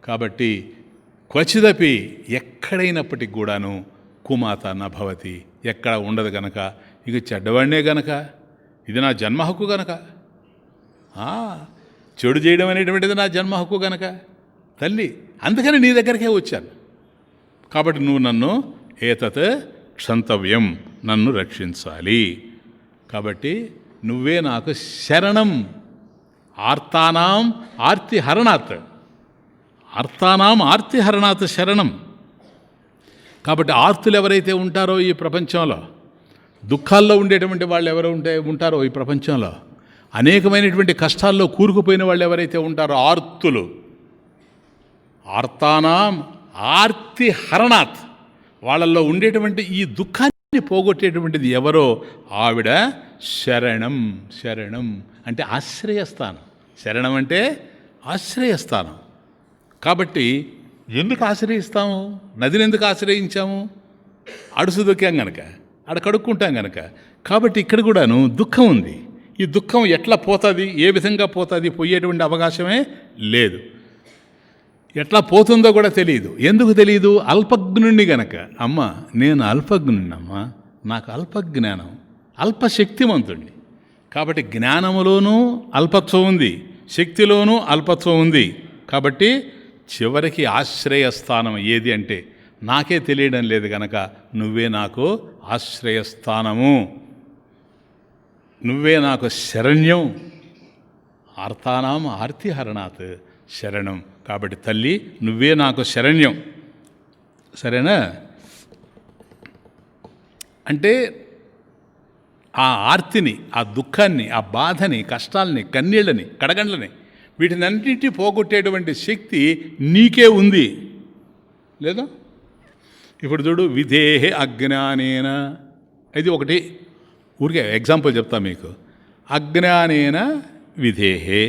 కాబట్టి క్వచిదపి, ఎక్కడైనప్పటికి కూడాను కుమాత నభవతి, ఎక్కడ ఉండదు గనక. ఇక చెడ్డవాడినే గనక, ఇది నా జన్మ హక్కు గనక, చెడు చేయడం అనేటువంటిది నా జన్మ హక్కు గనక తల్లి, అందుకని నీ దగ్గరికే వచ్చాను. కాబట్టి నువ్వు నన్ను ఏతత్ క్షంతవ్యం, నన్ను రక్షించాలి. కాబట్టి నువ్వే నాకు శరణం. ఆర్తానాం ఆర్తిహరణాత్, ఆర్తానాం ఆర్తిహరణాత్ శరణం. కాబట్టి ఆర్తులు ఎవరైతే ఉంటారో ఈ ప్రపంచంలో, దుఃఖాల్లో ఉండేటువంటి వాళ్ళు ఎవరు ఉంటారో ఈ ప్రపంచంలో, అనేకమైనటువంటి కష్టాల్లో కూరుకుపోయిన వాళ్ళు ఎవరైతే ఉంటారో ఆర్తులు, ఆర్తానాం ఆర్తిహరణాత్, వాళ్ళల్లో ఉండేటువంటి ఈ దుఃఖాన్ని పోగొట్టేటువంటిది ఎవరో ఆవిడ శరణం. శరణం అంటే ఆశ్రయస్థానం. శరణం అంటే ఆశ్రయస్థానం. కాబట్టి ఎందుకు ఆశ్రయిస్తాము? నదిని ఎందుకు ఆశ్రయించాము? అడుసు దొక్కాం గనక, ఆడ కడుక్కుంటాం గనక. కాబట్టి ఇక్కడ కూడాను దుఃఖం ఉంది. ఈ దుఃఖం ఎట్లా పోతుంది, ఏ విధంగా పోతుంది, పోయేటువంటి అవకాశమే లేదు. ఎట్లా పోతుందో కూడా తెలియదు. ఎందుకు తెలియదు? అల్పజ్ఞుణ్ణి గనక. అమ్మ నేను అల్పజ్ఞుణ్ణమ్మా, నాకు అల్పజ్ఞానం, అల్పశక్తిమంతుణ్ణి. కాబట్టి జ్ఞానములోనూ అల్పత్వం ఉంది, శక్తిలోనూ అల్పత్వం ఉంది. కాబట్టి చివరికి ఆశ్రయస్థానం ఏది అంటే నాకే తెలియడం లేదు గనక నువ్వే నాకు ఆశ్రయస్థానము, నువ్వే నాకు శరణ్యం. ఆర్తానాం ఆర్తిహరణాత్ శరణం. కాబట్టి తల్లి నువ్వే నాకు శరణ్యం. సరేనా? అంటే ఆ ఆర్తిని, ఆ దుఃఖాన్ని, ఆ బాధని, కష్టాలని, కన్నీళ్ళని, కడగండ్లని, వీటినన్నింటినీ పోగొట్టేటువంటి శక్తి నీకే ఉంది లేదా? ఇప్పుడు చూడు, విధేహే అజ్ఞానేన, ఇది ఒకటి ఊరికే ఎగ్జాంపుల్ చెప్తా మీకు. అజ్ఞానేన విధేహే.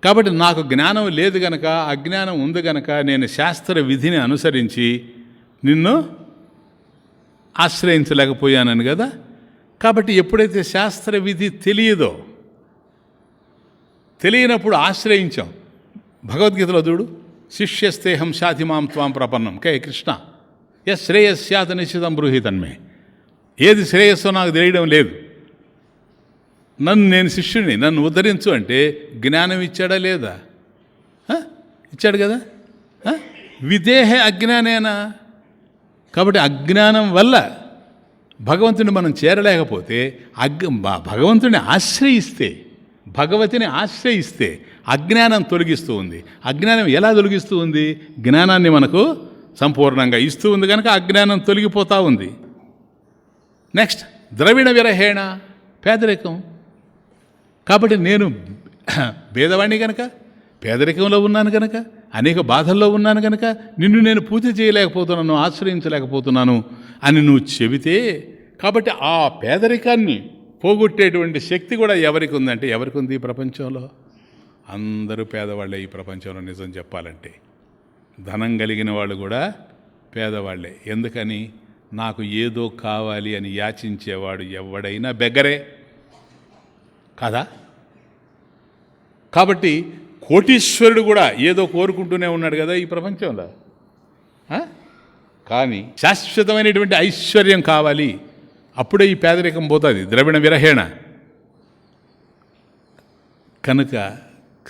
కాబట్టి నాకు జ్ఞానం లేదు గనక, అజ్ఞానం ఉంది గనక నేను శాస్త్ర విధిని అనుసరించి నిన్ను ఆశ్రయించలేకపోయానని కదా. కాబట్టి ఎప్పుడైతే శాస్త్ర విధి తెలియదో, తెలియనప్పుడు ఆశ్రయించాం. భగవద్గీతలో చూడు, శిష్యస్తేహం శాతిమాం త్వాం ప్రపన్నం కే కృష్ణ ఎస్ శ్రేయస్యాత నిశ్చితం బ్రూహి తన్మే. ఏది శ్రేయస్సో నాకు తెలియడం లేదు, నేను శిష్యుని, నన్ను ఉద్ధరించు అంటే జ్ఞానం ఇచ్చాడా లేదా? ఇచ్చాడు కదా. విదేహే అజ్ఞానేనా. కాబట్టి అజ్ఞానం వల్ల భగవంతుని మనం చేరలేకపోతే, భగవంతుని ఆశ్రయిస్తే, భగవతిని ఆశ్రయిస్తే అజ్ఞానం తొలగిస్తూ ఉంది. అజ్ఞానం ఎలా తొలగిస్తూ ఉంది? జ్ఞానాన్ని మనకు సంపూర్ణంగా ఇస్తూ ఉంది కనుక అజ్ఞానం తొలగిపోతూ ఉంది. నెక్స్ట్ ద్రవిణ విరహేణ, పేదరికం. కాబట్టి నేను పేదవాణ్ణి కనుక, పేదరికంలో ఉన్నాను కనుక, అనేక బాధల్లో ఉన్నాను కనుక నిన్ను నేను పూజ చేయలేకపోతున్నాను, ఆశ్రయించలేకపోతున్నాను అని నువ్వు చెబితే, కాబట్టి ఆ పేదరికాన్ని పోగొట్టేటువంటి శక్తి కూడా ఎవరికి ఉందంటే, ఎవరికి ఉంది ఈ ప్రపంచంలో? అందరూ పేదవాళ్ళే ఈ ప్రపంచంలో. నిజం చెప్పాలంటే ధనం కలిగిన వాళ్ళు కూడా పేదవాళ్ళే. ఎందుకని? నాకు ఏదో కావాలి అని యాచించేవాడు ఎవడైనా బెగ్గరే. కాదా? కాబట్టి కోటీశ్వరుడు కూడా ఏదో కోరుకుంటూనే ఉన్నాడు కదా ఈ ప్రపంచంలో. కానీ శాశ్వతమైనటువంటి ఐశ్వర్యం కావాలి, అప్పుడే ఈ పేదరికం పోతుంది, ద్రవిణ విరహేణ. కనుక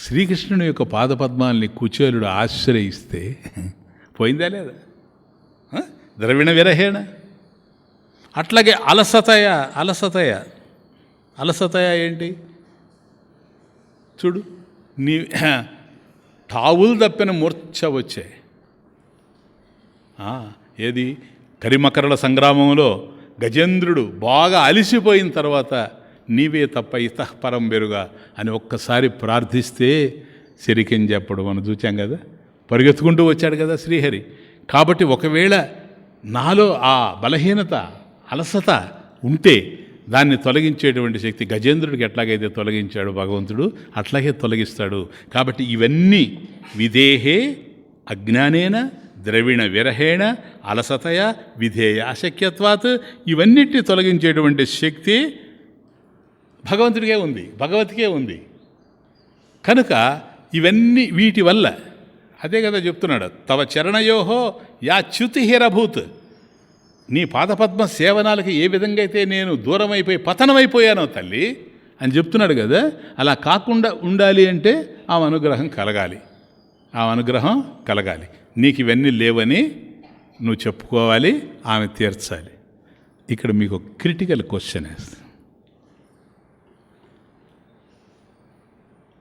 శ్రీకృష్ణుని యొక్క పాదపద్మాల్ని కుచేలుడు ఆశ్రయిస్తే పోయిందా లేదా? ద్రవిణ విరహేణ. అట్లాగే అలసతయ ఏంటి చూడు, నీ టావులు తప్పిన మూర్ఛ వచ్చాయి. ఏది కరిమకరల సంగ్రామంలో గజేంద్రుడు బాగా అలిసిపోయిన తర్వాత నీవే తప్ప ఇతఃపరం బెరుగా అని ఒక్కసారి ప్రార్థిస్తే శరికని చెప్పడం మనం చూచాం కదా, పరిగెత్తుకుంటూ వచ్చాడు కదా శ్రీహరి. కాబట్టి ఒకవేళ నాలో ఆ బలహీనత అలసత ఉంటే దాన్ని తొలగించేటువంటి శక్తి గజేంద్రుడికి ఎట్లాగైతే తొలగించాడు భగవంతుడు అట్లాగే తొలగిస్తాడు. కాబట్టి ఇవన్నీ విదేహే అజ్ఞానేన ద్రవిణ విరహేణ అలసతయ విధేయ అశక్యత్వాత్, ఇవన్నిటిని తొలగించేటువంటి శక్తి భగవంతుడికే ఉంది, భగవతికే ఉంది. కనుక ఇవన్నీ వీటి వల్ల అదే కదా చెప్తున్నాడు, తవ చరణయోహో యా చ్యుతిహిరభూత్, నీ పాదపద్మ సేవనాలకి ఏ విధంగా అయితే నేను దూరమైపోయి పతనమైపోయానో తల్లి అని చెప్తున్నాడు కదా. అలా కాకుండా ఉండాలి అంటే ఆ అనుగ్రహం కలగాలి. నీకు ఇవన్నీ లేవని నువ్వు చెప్పుకోవాలి, ఆమె తీర్చాలి. ఇక్కడ మీకు క్రిటికల్ క్వశ్చన్ వేస్తుంది.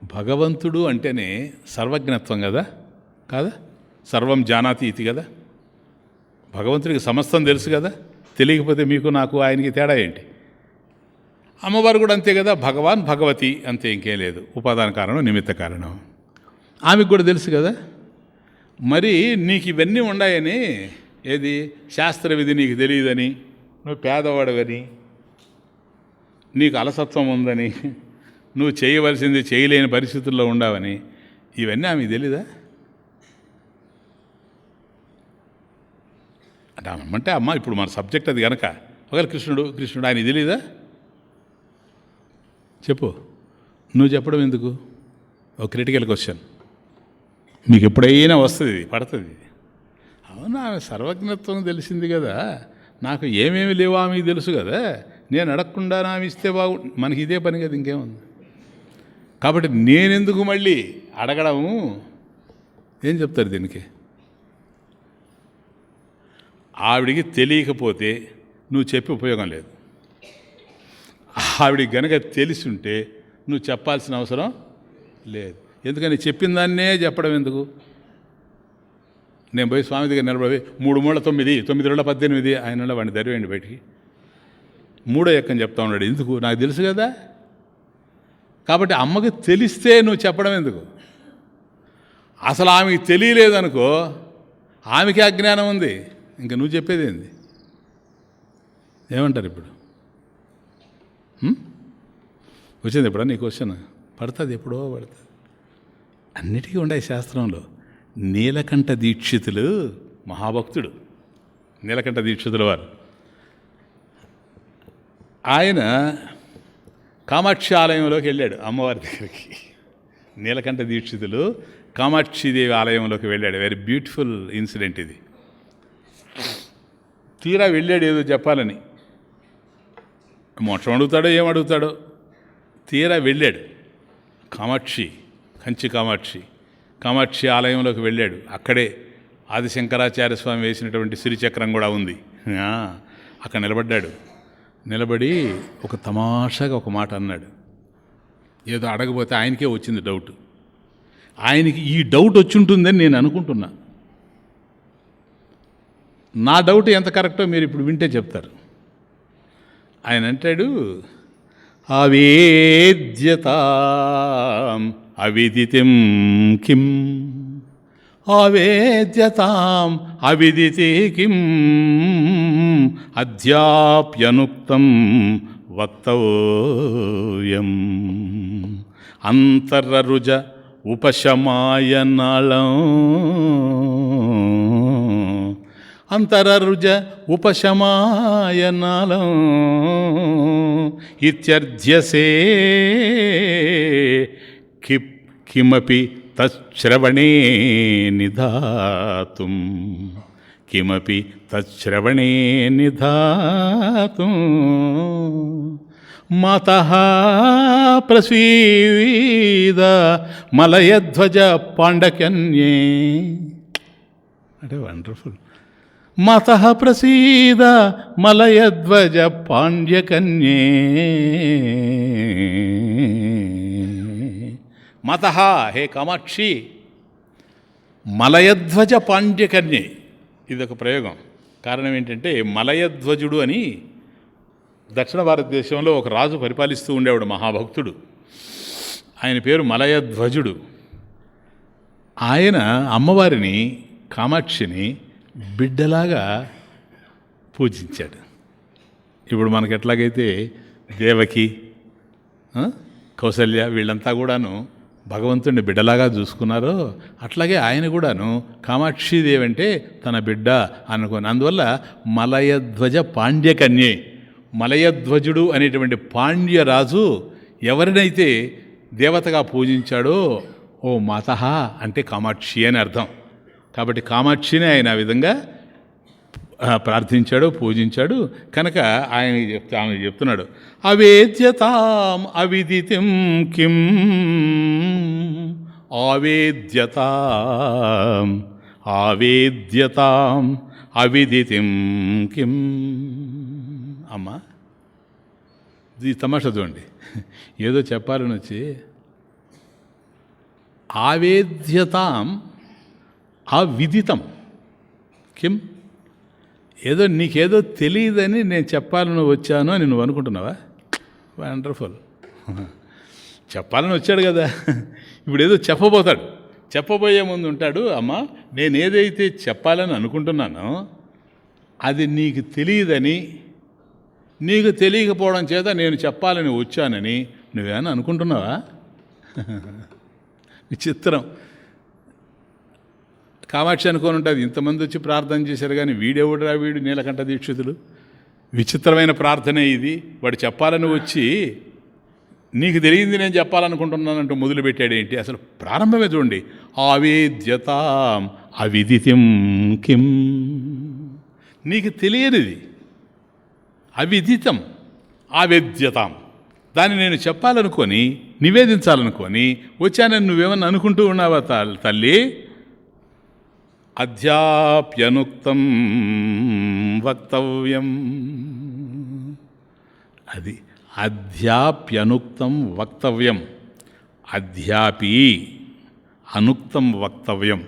భగవంతుడు అంటేనే సర్వజ్ఞత్వం కదా, కాదా? సర్వం జానాతి ఇది కదా. భగవంతుడికి సమస్తం తెలుసు కదా, తెలియకపోతే మీకు నాకు ఆయనకి తేడా ఏంటి? అమ్మవారు కూడా అంతే కదా, భగవాన్ భగవతి అంతే, ఇంకేం లేదు. ఉపాదాన కారణం నిమిత్త కారణం ఆమెకు కూడా తెలుసు కదా. మరి నీకు ఇవన్నీ ఉన్నాయని, ఏది శాస్త్ర విధి నీకు తెలియదని, నువ్వు పేదవాడవని, నీకు అలసత్వం ఉందని, నువ్వు చేయవలసింది చేయలేని పరిస్థితుల్లో ఉండవని, ఇవన్నీ ఆమెకు తెలీదా? అంటే అమ్మ ఇప్పుడు మన సబ్జెక్ట్ అది కనుక ఒకవేళ కృష్ణుడు ఆయన తెలీదా? చెప్పు, నువ్వు చెప్పడం ఎందుకు? ఒక క్రిటికల్ క్వశ్చన్ మీకు ఎప్పుడైనా వస్తుంది, పడుతుంది. అవునా, ఆమె సర్వజ్ఞత్వం తెలిసింది కదా, నాకు ఏమేమి లేవో ఆమెకు తెలుసు కదా, నేను అడగకుండా ఆమె ఇస్తే మనకి ఇదే పని కదా, ఇంకేముంది. కాబట్టి నేనెందుకు మళ్ళీ అడగడము? ఏం చెప్తారు దీనికి? ఆవిడికి తెలియకపోతే నువ్వు చెప్పి ఉపయోగం లేదు. ఆవిడికి గనక తెలిసి ఉంటే నువ్వు చెప్పాల్సిన అవసరం లేదు. ఎందుకని చెప్పిన దాన్నే చెప్పడం ఎందుకు? నేను పోయి స్వామి దగ్గర నిలబడి 3 3 9 9 18 ఆయన వాడిని దరివేయండి బయటికి, 3వ ఎక్కని చెప్తా ఉన్నాడు. ఎందుకు? నాకు తెలుసు కదా. కాబట్టి అమ్మకి తెలిస్తే నువ్వు చెప్పడం ఎందుకు? అసలు ఆమెకి తెలియలేదనుకో, ఆమెకి అజ్ఞానం ఉంది, ఇంకా నువ్వు చెప్పేది ఏంది? ఏమంటారు ఇప్పుడు? వచ్చింది ఎప్పుడా నీ క్వశ్చన్? పడుతుంది, ఎప్పుడో పడుతుంది. అన్నిటికీ ఉన్నాయి శాస్త్రంలో. నీలకంఠ దీక్షితులు మహాభక్తుడు, నీలకంఠ దీక్షితుల వారు. ఆయన కామాక్షి ఆలయంలోకి వెళ్ళాడు, అమ్మవారి దగ్గరికి. నీలకంఠ దీక్షితులు కామాక్షిదేవి ఆలయంలోకి వెళ్ళాడు. వెరీ బ్యూటిఫుల్ ఇన్సిడెంట్ ఇది. తీరా వెళ్ళాడు ఏదో చెప్పాలని, మోక్షం అడుగుతాడో ఏమడుగుతాడో. తీరా వెళ్ళాడు కంచి కామాక్షి ఆలయంలోకి వెళ్ళాడు. అక్కడే ఆదిశంకరాచార్య స్వామి వేసినటువంటి శ్రీచక్రం కూడా ఉంది. అక్కడ నిలబడి ఒక తమాషాగా ఒక మాట అన్నాడు. ఏదో అడగబోతే ఆయనకే వచ్చింది డౌట్. ఆయనకి ఈ డౌట్ వచ్చి ఉంటుందని నేను అనుకుంటున్నా. నా డౌట్ ఎంత కరెక్టో మీరు ఇప్పుడు వింటే చెప్తారు. ఆయన అంటాడు, అవేద్యతాం అవిదితిం కిం, అవేద్యతాం అవిదితి కిం, అధ్యాప్యనుక్తం వక్తవ్యం, అంతరరుజ ఉపశమాయనళం, అంతరరుజ ఉపశమాయనాలం ఇత్యర్థ్యసే కిమపి తశ్రవణే నిధాతుం కిమపి తశ్రవణే నిధాతుం మాతః ప్రసీద మలయధ్వజ పాండకన్యే. అంటే వండర్ఫుల్. మాతః ప్రసీద మలయధ్వజ పాండ్యకన్యే. మాతః, హే కామాక్షి, మలయధ్వజ పాండ్యకన్యే. ఇదొక ప్రయోగం. కారణం ఏంటంటే మలయధ్వజుడు అని దక్షిణ భారతదేశంలో ఒక రాజు పరిపాలిస్తూ ఉండేవాడు, మహాభక్తుడు. ఆయన పేరు మలయధ్వజుడు. ఆయన అమ్మవారిని, కామాక్షిని బిడ్డలాగా పూజించాడు. ఇప్పుడు మనకు ఎట్లాగైతే దేవకి, కౌసల్య వీళ్ళంతా కూడాను భగవంతుడిని బిడ్డలాగా చూసుకున్నారో అట్లాగే ఆయన కూడాను కామాక్షిదేవి అంటే తన బిడ్డ అనుకోని, అందువల్ల మలయధ్వజ పాండ్యకన్యే. మలయధ్వజుడు అనేటువంటి పాండ్యరాజు ఎవరినైతే దేవతగా పూజించాడో ఓ మాతః అంటే కామాక్షి అని అర్థం. కాబట్టి కామాక్షిని ఆయన ఆ విధంగా ప్రార్థించాడు, పూజించాడు. కనుక ఆయన ఆమె చెప్తున్నాడు, అవేద్యతాం అవిదితిం కిం, ఆవేద్యతాం ఆవేద్యతాం అవిదితిం కిం. అమ్మా, ఇది తమాషా చూడండి. ఏదో చెప్పాలని వచ్చి ఆవేద్యతాం అవిదితం కిం, ఏదో నీకేదో తెలియదని నేను చెప్పాలని వచ్చాను అని నువ్వు అనుకుంటున్నావా? వండర్ఫుల్. చెప్పాలని వచ్చాడు కదా, ఇప్పుడు ఏదో చెప్పబోతాడు. చెప్పబోయే ముందు ఉంటాడు, అమ్మా నేను ఏదైతే చెప్పాలని అనుకుంటున్నానో అది నీకు తెలియదని, నీకు తెలియకపోవడం చేత నేను చెప్పాలని వచ్చానని నువ్వేమన్నా అనుకుంటున్నావా? విచిత్రం. కామాక్షి అనుకొని ఉంటుంది. ఇంతమంది వచ్చి ప్రార్థన చేశారు కానీ వీడెవడురా వీడు నీలకంఠ దీక్షితుడు. విచిత్రమైన ప్రార్థనే ఇది. వాడు చెప్పాలని వచ్చి నీకు తెలియంది నేను చెప్పాలనుకుంటున్నానంటూ మొదలుపెట్టాడు. ఏంటి అసలు ప్రారంభమే చూడండి. ఆవేద్యతాం అవిదితిం కిం, నీకు తెలియనిది అవిదితం ఆవేద్యతాం, దాన్ని నేను చెప్పాలనుకొని నివేదించాలనుకొని వచ్చానని నువ్వేమన్నా అనుకుంటూ ఉన్నావా తల్లి? అధ్యాప్యనుక్తం వక్తవ్యం, అది అధ్యాప్యనుక్తం వక్తవ్యం. అధ్యాపి అనుక్తం వక్తవ్యం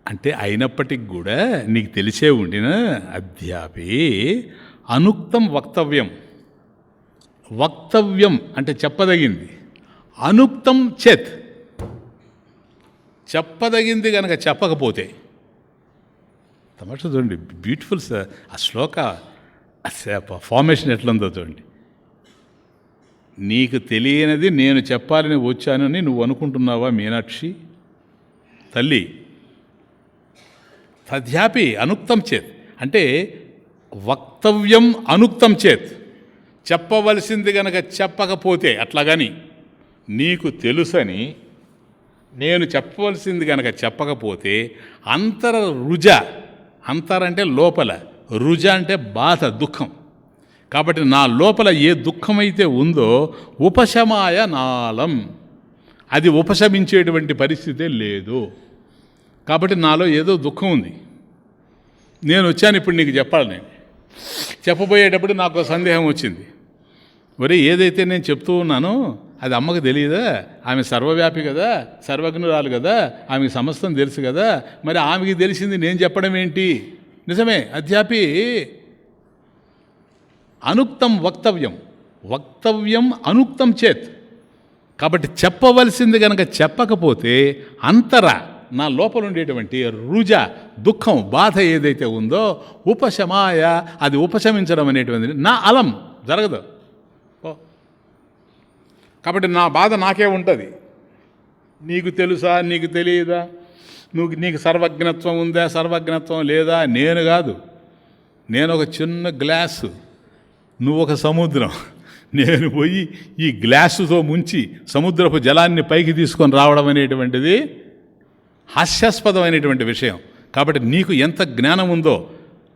అంటే అయినప్పటికి కూడా నీకు తెలిసే ఉండిన అధ్యాపి అనుక్తం వక్తవ్యం. వక్తవ్యం అంటే చెప్పదగింది, అనుక్తం చేత్ చెప్పదగింది కనుక చెప్పకపోతే. తమాషా చూడండి, బ్యూటిఫుల్ సార్. ఆ శ్లోక ఫార్మేషన్ ఎట్లుందో చూడండి. నీకు తెలియనిది నేను చెప్పాలని వచ్చానని నువ్వు అనుకుంటున్నావా మీనాక్షి తల్లి? తథ్యాపి అనుక్తం చేత్ అంటే వక్తవ్యం అనుక్తం చేత్, చెప్పవలసింది గనక చెప్పకపోతే, అట్లాగని నీకు తెలుసని నేను చెప్పవలసింది కనుక చెప్పకపోతే అంతర రుజ, అంతర అంటే లోపల, రుజ అంటే బాధ, దుఃఖం. కాబట్టి నా లోపల ఏ దుఃఖమైతే ఉందో ఉపశమాయ నాలం, అది ఉపశమించేటువంటి పరిస్థితే లేదు. కాబట్టి నాలో ఏదో దుఃఖం ఉంది. నేను వచ్చాను ఇప్పుడు నీకు చెప్పాలి. నేను చెప్పబోయేటప్పుడు నాకు సందేహం వచ్చింది. ఒరే ఏదైతే నేను చెప్తూ ఉన్నానో అది అమ్మకు తెలియదా? ఆమె సర్వవ్యాపి కదా, సర్వజ్ఞురాలు కదా, ఆమెకి సమస్తం తెలుసు కదా, మరి ఆమెకి తెలిసింది నేను చెప్పడం ఏంటి? నిజమే, అధ్యాపి అనుక్తం వక్తవ్యం, వక్తవ్యం అనుక్తం చేత్. కాబట్టి చెప్పవలసింది కనుక చెప్పకపోతే అంతర నా లోపల ఉండేటువంటి రుజ, దుఃఖం, బాధ ఏదైతే ఉందో ఉపశమాయ, అది ఉపశమించడం అనేటువంటిది నా అలం జరగదు. కాబట్టి నా బాధ నాకే ఉంటుంది. నీకు తెలుసా, నీకు తెలియదా? నీకు సర్వజ్ఞత్వం ఉందా, సర్వజ్ఞత్వం లేదా? నేను కాదు, నేను ఒక చిన్న గ్లాసు, నువ్వు ఒక సముద్రం. నేను పోయి ఈ గ్లాసుతో ముంచి సముద్రపు జలాన్ని పైకి తీసుకొని రావడం అనేటువంటిది హాస్యాస్పదమైనటువంటి విషయం. కాబట్టి నీకు ఎంత జ్ఞానం ఉందో,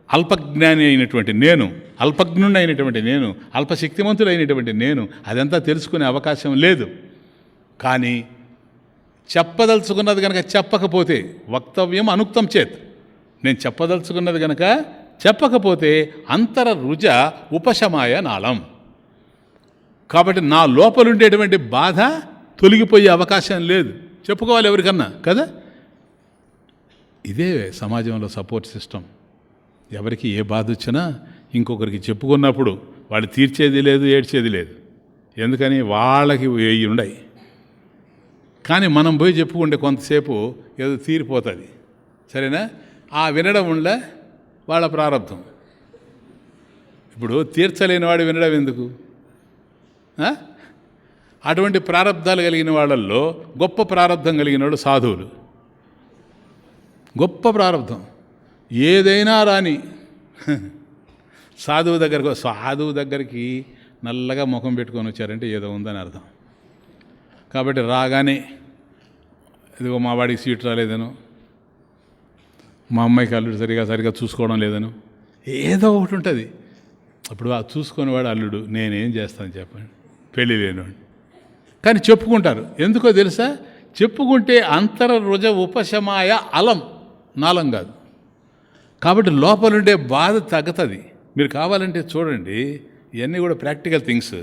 అల్పజ్ఞాని అయినటువంటి నేను, అల్పజ్ఞుని అయినటువంటి నేను, అల్పశక్తిమంతుడైనటువంటి నేను అదంతా తెలుసుకునే అవకాశం లేదు. కానీ చెప్పదలుచుకున్నది కనుక చెప్పకపోతే, వక్తవ్యం అనుక్తం చేత్, నేను చెప్పదలుచుకున్నది కనుక చెప్పకపోతే అంతర రుజ ఉపశమాయ నాళం. కాబట్టి నా లోపలుండేటువంటి బాధ తొలగిపోయే అవకాశం లేదు. చెప్పుకోవాలి ఎవరికన్నా కదా. ఇదే సమాజంలో సపోర్ట్ సిస్టమ్. ఎవరికి ఏ బాధ వచ్చినా ఇంకొకరికి చెప్పుకున్నప్పుడు వాళ్ళు తీర్చేది లేదు, ఏడ్చేది లేదు. ఎందుకని? వాళ్ళకి వేయి ఉన్నాయి. కానీ మనం పోయి చెప్పుకుంటే కొంతసేపు ఏదో తీరిపోతుంది, సరేనా? ఆ వినడం ఉండ వాళ్ళ ప్రారంభం. ఇప్పుడు తీర్చలేని వాడు వినడం ఎందుకు? అటువంటి ప్రారంధాలు కలిగిన వాళ్ళల్లో గొప్ప ప్రారంధం కలిగిన వాడు సాధువులు. గొప్ప ప్రారంధం ఏదైనా రాని సాధువు దగ్గరికి నల్లగా ముఖం పెట్టుకొని వచ్చారంటే ఏదో ఉందని అర్థం. కాబట్టి రాగానే ఇదిగో మా వాడికి సీట్ రాలేదను, మా అమ్మాయికి అల్లుడు సరిగా చూసుకోవడం లేదను, ఏదో ఒకటి ఉంటుంది. అప్పుడు ఆ చూసుకునేవాడు అల్లుడు, నేనేం చేస్తాను చెప్పండి, పెళ్ళి లేనివాడు. కానీ చెప్పుకుంటారు. ఎందుకో తెలుసా? చెప్పుకుంటే అంతర రుజ ఉపశమాయ అలం, నాలం కాదు. కాబట్టి లోపలుండే బాధ తగ్గుతుంది. మీరు కావాలంటే చూడండి, ఇవన్నీ కూడా ప్రాక్టికల్ థింగ్స్.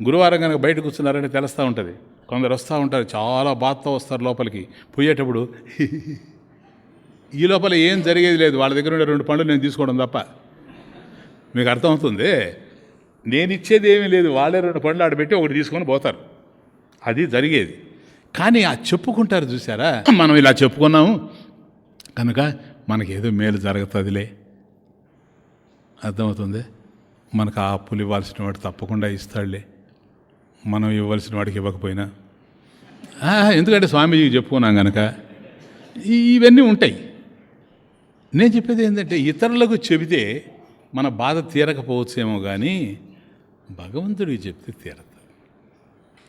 గురువారం కనుక బయట కూర్చున్నారంటే తెలుస్తూ ఉంటుంది. కొందరు వస్తూ ఉంటారు, చాలా బాధతో వస్తారు లోపలికి. పోయేటప్పుడు ఈ లోపల ఏం జరిగేది లేదు, వాళ్ళ దగ్గర ఉండే 2 పండ్లు నేను తీసుకోవడం తప్ప. మీకు అర్థమవుతుంది? నేను ఇచ్చేది ఏమీ లేదు, వాళ్ళే 2 పండ్లు ఆడబెట్టి ఒకటి తీసుకొని పోతారు. అది జరిగేది. కానీ ఆ చెప్పుకుంటారు చూసారా, మనం ఇలా చెప్పుకున్నాము కనుక మనకేదో మేలు జరుగుతుందిలే. అర్థమవుతుంది? మనకు ఆ అప్పులు ఇవ్వాల్సిన వాడు తప్పకుండా ఇస్తాడులే, మనం ఇవ్వాల్సిన వాడికి ఇవ్వకపోయినా. ఎందుకంటే స్వామీజీకి చెప్పుకున్నాం కనుక ఇవన్నీ ఉంటాయి. నేను చెప్పేది ఏంటంటే, ఇతరులకు చెబితే మన బాధ తీరకపోవచ్చేమో కానీ భగవంతుడికి చెప్తే తీరదు.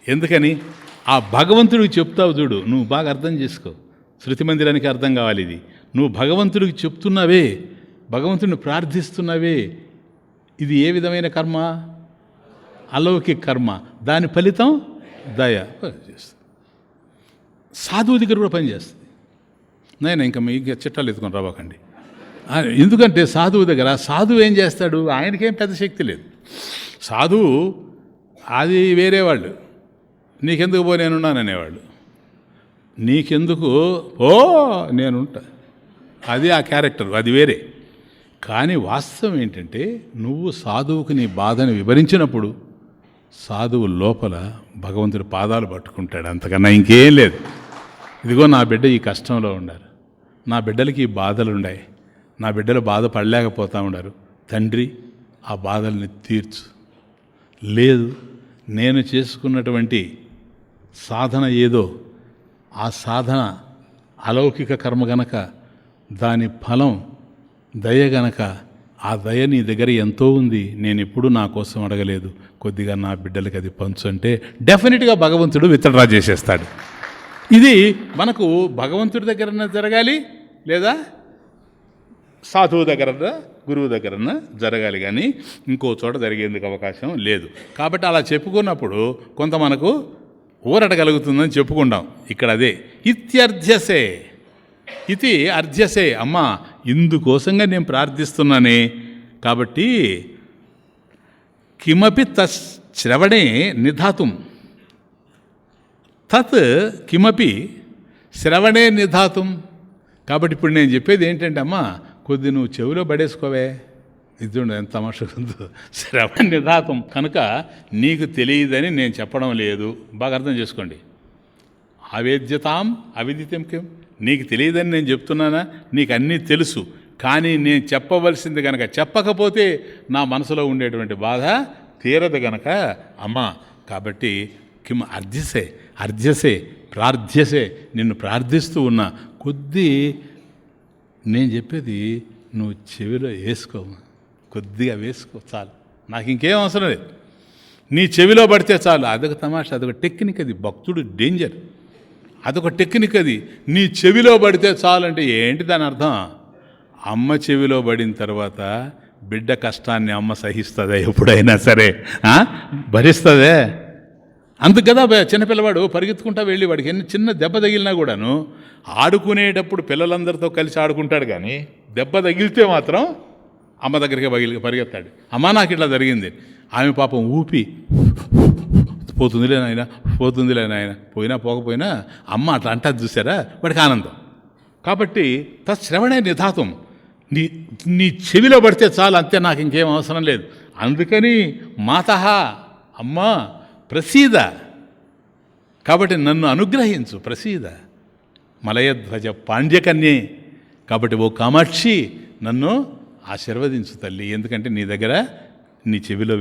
ఎందుకని? ఆ భగవంతుడికి చెప్తావు చూడు, నువ్వు బాగా అర్థం చేసుకో. శృతి మందిరానికి అర్థం కావాలి ఇది. నువ్వు భగవంతుడికి చెప్తున్నావే, భగవంతుడిని ప్రార్థిస్తున్నావే, ఇది ఏ విధమైన కర్మ? అలౌకిక కర్మ. దాని ఫలితం దయ పనిచేస్తుంది. సాధువు దగ్గర కూడా పనిచేస్తుంది. నేను ఇంకా మీకు చిట్టాలు ఎత్తుకొని రావకండి. ఎందుకంటే సాధువు ఏం చేస్తాడు? ఆయనకేం పెద్ద శక్తి లేదు. సాధువు అది వేరే వాళ్ళు. నీకెందుకు పో, నేనున్నాననేవాళ్ళు. నీకెందుకు ఓ నేనుంటా, అది ఆ క్యారెక్టర్, అది వేరే. కానీ వాస్తవం ఏంటంటే, నువ్వు సాధువుకు నీ బాధను వివరించినప్పుడు సాధువు లోపల భగవంతుడి పాదాలు పట్టుకుంటాడు. అంతకన్నా ఇంకేం లేదు. ఇదిగో నా బిడ్డ ఈ కష్టంలో ఉన్నారు, నా బిడ్డలకి ఈ బాధలు ఉన్నాయి, నా బిడ్డలు బాధపడలేకపోతూ ఉన్నారు, తండ్రి ఆ బాధల్ని తీర్చు. లేదు, నేను చేసుకున్నటువంటి సాధన ఏదో, ఆ సాధన అలౌకిక కర్మ గనక, దాని ఫలం దయ గనక, ఆ దయ నీ దగ్గర ఎంతో ఉంది, నేను ఎప్పుడూ నా కోసం అడగలేదు, కొద్దిగా నా బిడ్డలకి అది పంచు అంటే డెఫినెట్గా భగవంతుడు విత్డ్రా చేసేస్తాడు. ఇది మనకు భగవంతుడి దగ్గర జరగాలి, లేదా సాధువు దగ్గర, గురువు దగ్గర జరగాలి, కానీ ఇంకో చోట జరిగేందుకు అవకాశం లేదు. కాబట్టి అలా చెప్పుకున్నప్పుడు కొంత మనకు ఊరట కలుగుతుందని చెప్పుకుంటాం. ఇక్కడ అదే ఇత్యర్థ్యసే, ఇది అర్ధ్యసే. అమ్మా, ఇందుకోసంగా నేను ప్రార్థిస్తున్నానే. కాబట్టి కిమపి శ్రవణే నిధాతుం, తత్ కిమపి శ్రవణే నిధాతుం. కాబట్టి ఇప్పుడు నేను చెప్పేది ఏంటంటే, అమ్మా కొద్ది నువ్వు చెవిలో పడేసుకోవే. ఇది ఎంత తమాషా ఉందో. శ్రవణ నిధాతం కనుక నీకు తెలియదని నేను చెప్పడం లేదు. బాగా అర్థం చేసుకోండి. అవేద్యతాం అవిదితం కిం, నీకు తెలియదని నేను చెప్తున్నానా? నీకు అన్నీ తెలుసు, కానీ నేను చెప్పవలసింది కనుక చెప్పకపోతే నా మనసులో ఉండేటువంటి బాధ తీరదు గనక అమ్మా. కాబట్టి కిం అర్ధ్యసే ప్రార్థ్యసే, నిన్ను ప్రార్థిస్తూ ఉన్నా, కొద్ది నేను చెప్పేది నువ్వు చెవిలో వేసుకో, కొద్దిగా వేసుకో చాలు, నాకు ఇంకేం అవసరం లేదు. నీ చెవిలో పడితే చాలు. అదొక తమాషా, అదొక టెక్నిక్. అది భక్తుడు డేంజర్, అదొక టెక్నిక్. అది నీ చెవిలో పడితే చాలు అంటే ఏంటి దాని అర్థం? అమ్మ చెవిలో పడిన తర్వాత బిడ్డ కష్టాన్ని అమ్మ సహిస్తుందా? ఎప్పుడైనా సరే భరిస్తుందే. అందుకు కదా చిన్నపిల్లవాడు పరిగెత్తుకుంటా వెళ్ళి వాడికి ఎన్ని చిన్న దెబ్బ తగిలినా కూడాను ఆడుకునేటప్పుడు పిల్లలందరితో కలిసి ఆడుకుంటాడు, కానీ దెబ్బ తగిలితే మాత్రం అమ్మ దగ్గరికి పరిగెత్తాడు. అమ్మ నాకు ఇట్లా జరిగింది. ఆమె పాపం ఊపి పోతుందిలే నాయన, పోతుందిలే నాయన, పోయినా పోకపోయినా అమ్మ అట్లా అంటారు చూసారా, వాడికి ఆనందం. కాబట్టి తశ్రవణే నిధాతం, నీ చెవిలో పడితే చాలు, అంతే, నాకు ఇంకేం అవసరం లేదు. అందుకని మాతః అమ్మ ప్రసీద, కాబట్టి నన్ను అనుగ్రహించు, ప్రసీద మలయధ్వజ పాండ్యకన్యే. కాబట్టి ఓ కామాక్షి నన్ను ఆశీర్వదించు తల్లి, ఎందుకంటే నీ దగ్గర నీ చెవిలో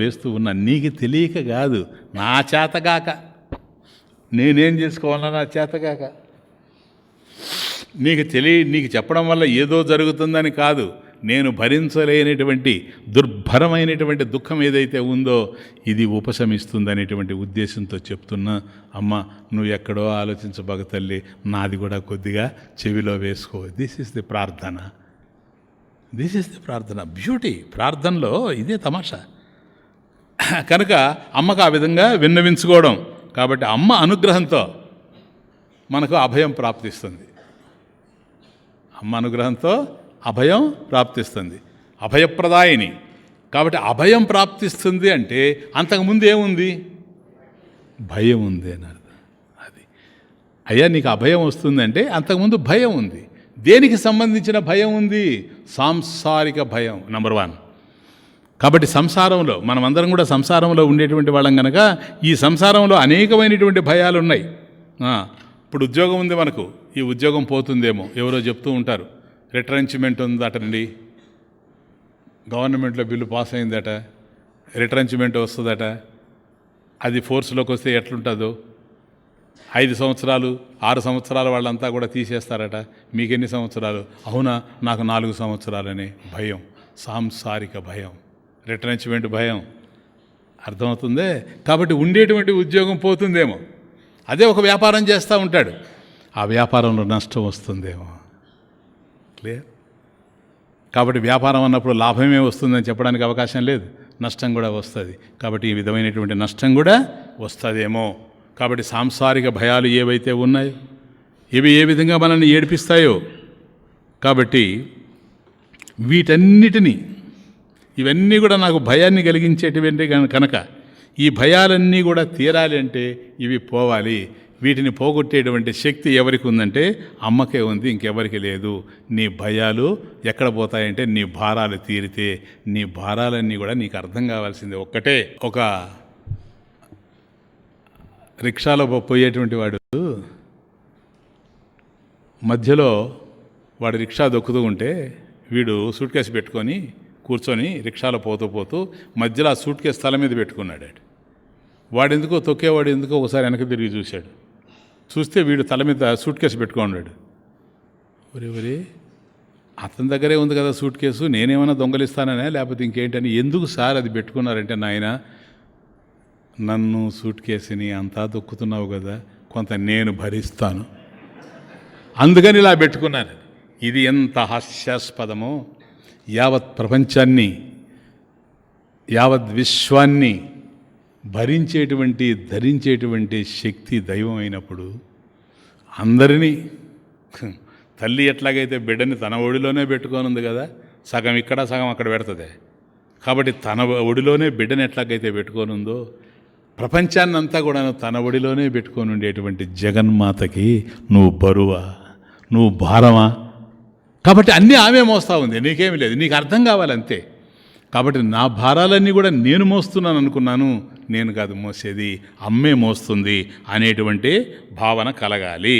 వేస్తూ ఉన్నా, నీకు తెలియక కాదు, నా చేతగాక, నేనేం చేసుకోవాలన్నా నా చేతగాక, నీకు చెప్పడం వల్ల ఏదో జరుగుతుందని కాదు, నేను భరించలేనటువంటి దుర్భరమైనటువంటి దుఃఖం ఏదైతే ఉందో ఇది ఉపశమిస్తుందనేటువంటి ఉద్దేశంతో చెప్తున్నా. అమ్మ నువ్వు ఎక్కడో ఆలోచించబోక తల్లి, నాది కూడా కొద్దిగా చెవిలో వేసుకో. దిస్ ఈస్ ది ప్రార్థన, బ్యూటీ. ప్రార్థనలో ఇదే తమాషా. కనుక అమ్మకు ఆ విధంగా విన్నవించుకోవడం. కాబట్టి అమ్మ అనుగ్రహంతో మనకు అభయం ప్రాప్తిస్తుంది. అమ్మ అనుగ్రహంతో అభయం ప్రాప్తిస్తుంది, అభయప్రదాయిని. కాబట్టి అభయం ప్రాప్తిస్తుంది అంటే అంతకుముందు ఏముంది? భయం ఉంది అని అర్థం. అది అయ్యా నీకు అభయం వస్తుందంటే అంతకుముందు భయం ఉంది. దేనికి సంబంధించిన భయం ఉంది? సాంసారిక భయం నంబర్ 1. కాబట్టి సంసారంలో మనమందరం కూడా సంసారంలో ఉండేటువంటి వాళ్ళం కనుక ఈ సంసారంలో అనేకమైనటువంటి భయాలు ఉన్నాయి. ఇప్పుడు ఉద్యోగం ఉంది మనకు, ఈ ఉద్యోగం పోతుందేమో, ఎవరో చెప్తూ ఉంటారు, రిట్రెంచ్మెంట్ ఉందటండి, గవర్నమెంట్లో బిల్లు పాస్ అయిందట, రిట్రెంచ్మెంట్ వస్తుందట, అది ఫోర్స్లోకి వస్తే ఎట్లుంటుందో, 5 సంవత్సరాలు 6 సంవత్సరాలు వాళ్ళంతా కూడా తీసేస్తారట, మీకెన్ని సంవత్సరాలు? అవునా, నాకు 4 సంవత్సరాలనే భయం, సాంసారిక భయం, రిట్రెంచ్మెంట్ భయం. అర్థమవుతుందే? కాబట్టి ఉండేటువంటి ఉద్యోగం పోతుందేమో, అదే ఒక వ్యాపారం చేస్తూ ఉంటాడు, ఆ వ్యాపారంలో నష్టం వస్తుందేమో. క్లియర్? కాబట్టి వ్యాపారం అన్నప్పుడు లాభమే వస్తుందని చెప్పడానికి అవకాశం లేదు, నష్టం కూడా వస్తుంది. కాబట్టి ఈ విధమైనటువంటి నష్టం కూడా వస్తుందేమో. కాబట్టి సాంసారిక భయాలు ఏవైతే ఉన్నాయో ఇవి ఏ విధంగా మనల్ని ఏడిపిస్తాయో, కాబట్టి వీటన్నిటినీ, ఇవన్నీ కూడా నాకు భయాన్ని కలిగించేటువంటి కనుక ఈ భయాలన్నీ కూడా తీరాలి అంటే ఇవి పోవాలి. వీటిని పోగొట్టేటువంటి శక్తి ఎవరికి ఉందంటే అమ్మకే ఉంది, ఇంకెవరికి లేదు. నీ భయాలు ఎక్కడ పోతాయంటే నీ భారాలు తీరితే. నీ భారాలన్నీ కూడా నీకు అర్థం కావాల్సిందే. ఒక్కటే, ఒక రిక్షాలో పోయేటువంటి వాడు మధ్యలో వాడు రిక్షా దొక్కుతూ ఉంటే వీడు సూట్ కేసు పెట్టుకొని కూర్చొని రిక్షాలో పోతూ మధ్యలో ఆ సూట్ కేసు తల మీద పెట్టుకున్నాడు. వాడెందుకో తొక్కేవాడు ఎందుకో ఒకసారి వెనక్కి తిరిగి చూశాడు. చూస్తే వీడు తల మీద సూట్ కేసు పెట్టుకున్నాడు. ఒరే అతని దగ్గరే ఉంది కదా సూట్ కేసు, నేనేమైనా దొంగలిస్తాననే లేకపోతే ఇంకేంటని, ఎందుకు సార్ అది పెట్టుకున్నారంటే, నాయన నన్ను సూట్ కేసుని అంతా దొక్కుతున్నావు కదా, కొంత నేను భరిస్తాను, అందుకని ఇలా పెట్టుకున్నాను. ఇది ఎంత హాస్యాస్పదమో. యావత్ ప్రపంచాన్ని, యావత్ విశ్వాన్ని ధరించేటువంటి శక్తి దైవం అయినప్పుడు అందరినీ, తల్లి ఎట్లాగైతే బిడ్డని తన ఒడిలోనే పెట్టుకోనుంది కదా, సగం ఇక్కడ సగం అక్కడ పెడుతుంది. కాబట్టి తన ఒడిలోనే బిడ్డని ఎట్లాగైతే పెట్టుకోనుందో ప్రపంచాన్ని అంతా కూడా తన ఒడిలోనే పెట్టుకొని ఉండేటువంటి జగన్మాతకి నువ్వు బరువా, నువ్వు భారమా? కాబట్టి అన్నీ ఆమె మోస్తూ ఉంది, నీకేమీ లేదు. నీకు అర్థం కావాలంతే. కాబట్టి నా భారాలన్నీ కూడా నేను మోస్తున్నాను అనుకున్నాను, నేను కాదు మోసేది, అమ్మే మోస్తుంది అనేటువంటి భావన కలగాలి.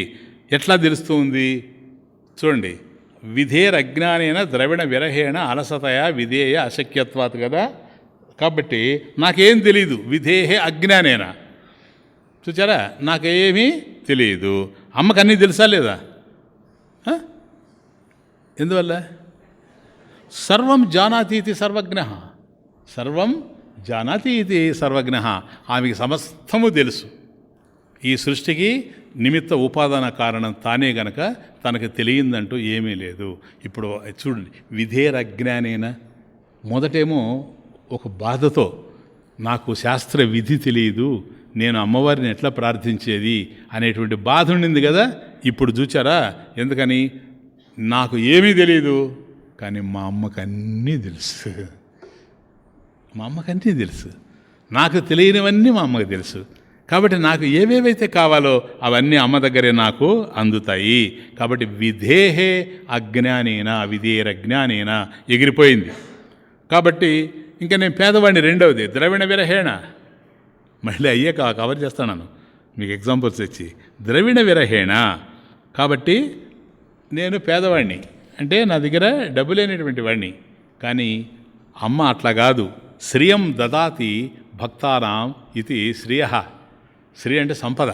ఎట్లా తెలుస్తుంది చూడండి. విధేరజ్ఞానేన ద్రవిణ విరహేణ అలసతయ విధేయ అశక్యత్వాత్ కదా. కాబట్టి నాకేం తెలీదు, విధేహే అజ్ఞానేన. చూచారా, నాకేమీ తెలియదు. అమ్మకు అన్నీ తెలుసా లేదా? ఎందువల్ల? సర్వం జానాతి ఇది సర్వజ్ఞ, సర్వం జానాతి ఇది సర్వజ్ఞ. ఆమెకి సమస్తము తెలుసు. ఈ సృష్టికి నిమిత్త ఉపాదాన కారణం తానే గనక తనకు తెలియందంటూ ఏమీ లేదు. ఇప్పుడు చూడండి, విధేరజ్ఞానేన, మొదటేమో ఒక బాధతో నాకు శాస్త్ర విధి తెలియదు, నేను అమ్మవారిని ఎట్లా ప్రార్థించేది అనేటువంటి బాధ ఉండింది కదా. ఇప్పుడు చూచారా? ఎందుకని? నాకు ఏమీ తెలియదు, కానీ మా అమ్మకు అన్నీ తెలుసు. మా అమ్మకు అన్నీ తెలుసు. నాకు తెలియనివన్నీ మా అమ్మకు తెలుసు. కాబట్టి నాకు ఏవేవైతే కావాలో అవన్నీ అమ్మ దగ్గరే నాకు అందుతాయి. కాబట్టి విధేహే అజ్ఞానేన విధేరజ్ఞానేన ఎగిరిపోయింది. కాబట్టి ఇంకా నేను పేదవాడిని. రెండవది ద్రవిణ విరహేణ. మళ్ళీ అయ్యే కవర్ చేస్తాను మీకు ఎగ్జాంపుల్స్ ఇచ్చి. ద్రవిణ విరహేణ. కాబట్టి నేను పేదవాడిని, అంటే నా దగ్గర డబ్బు లేనటువంటి వాడిని. కానీ అమ్మ అట్లా కాదు. శ్రియం దదాతి భక్తానాం ఇది శ్రియ. శ్రీ అంటే సంపద.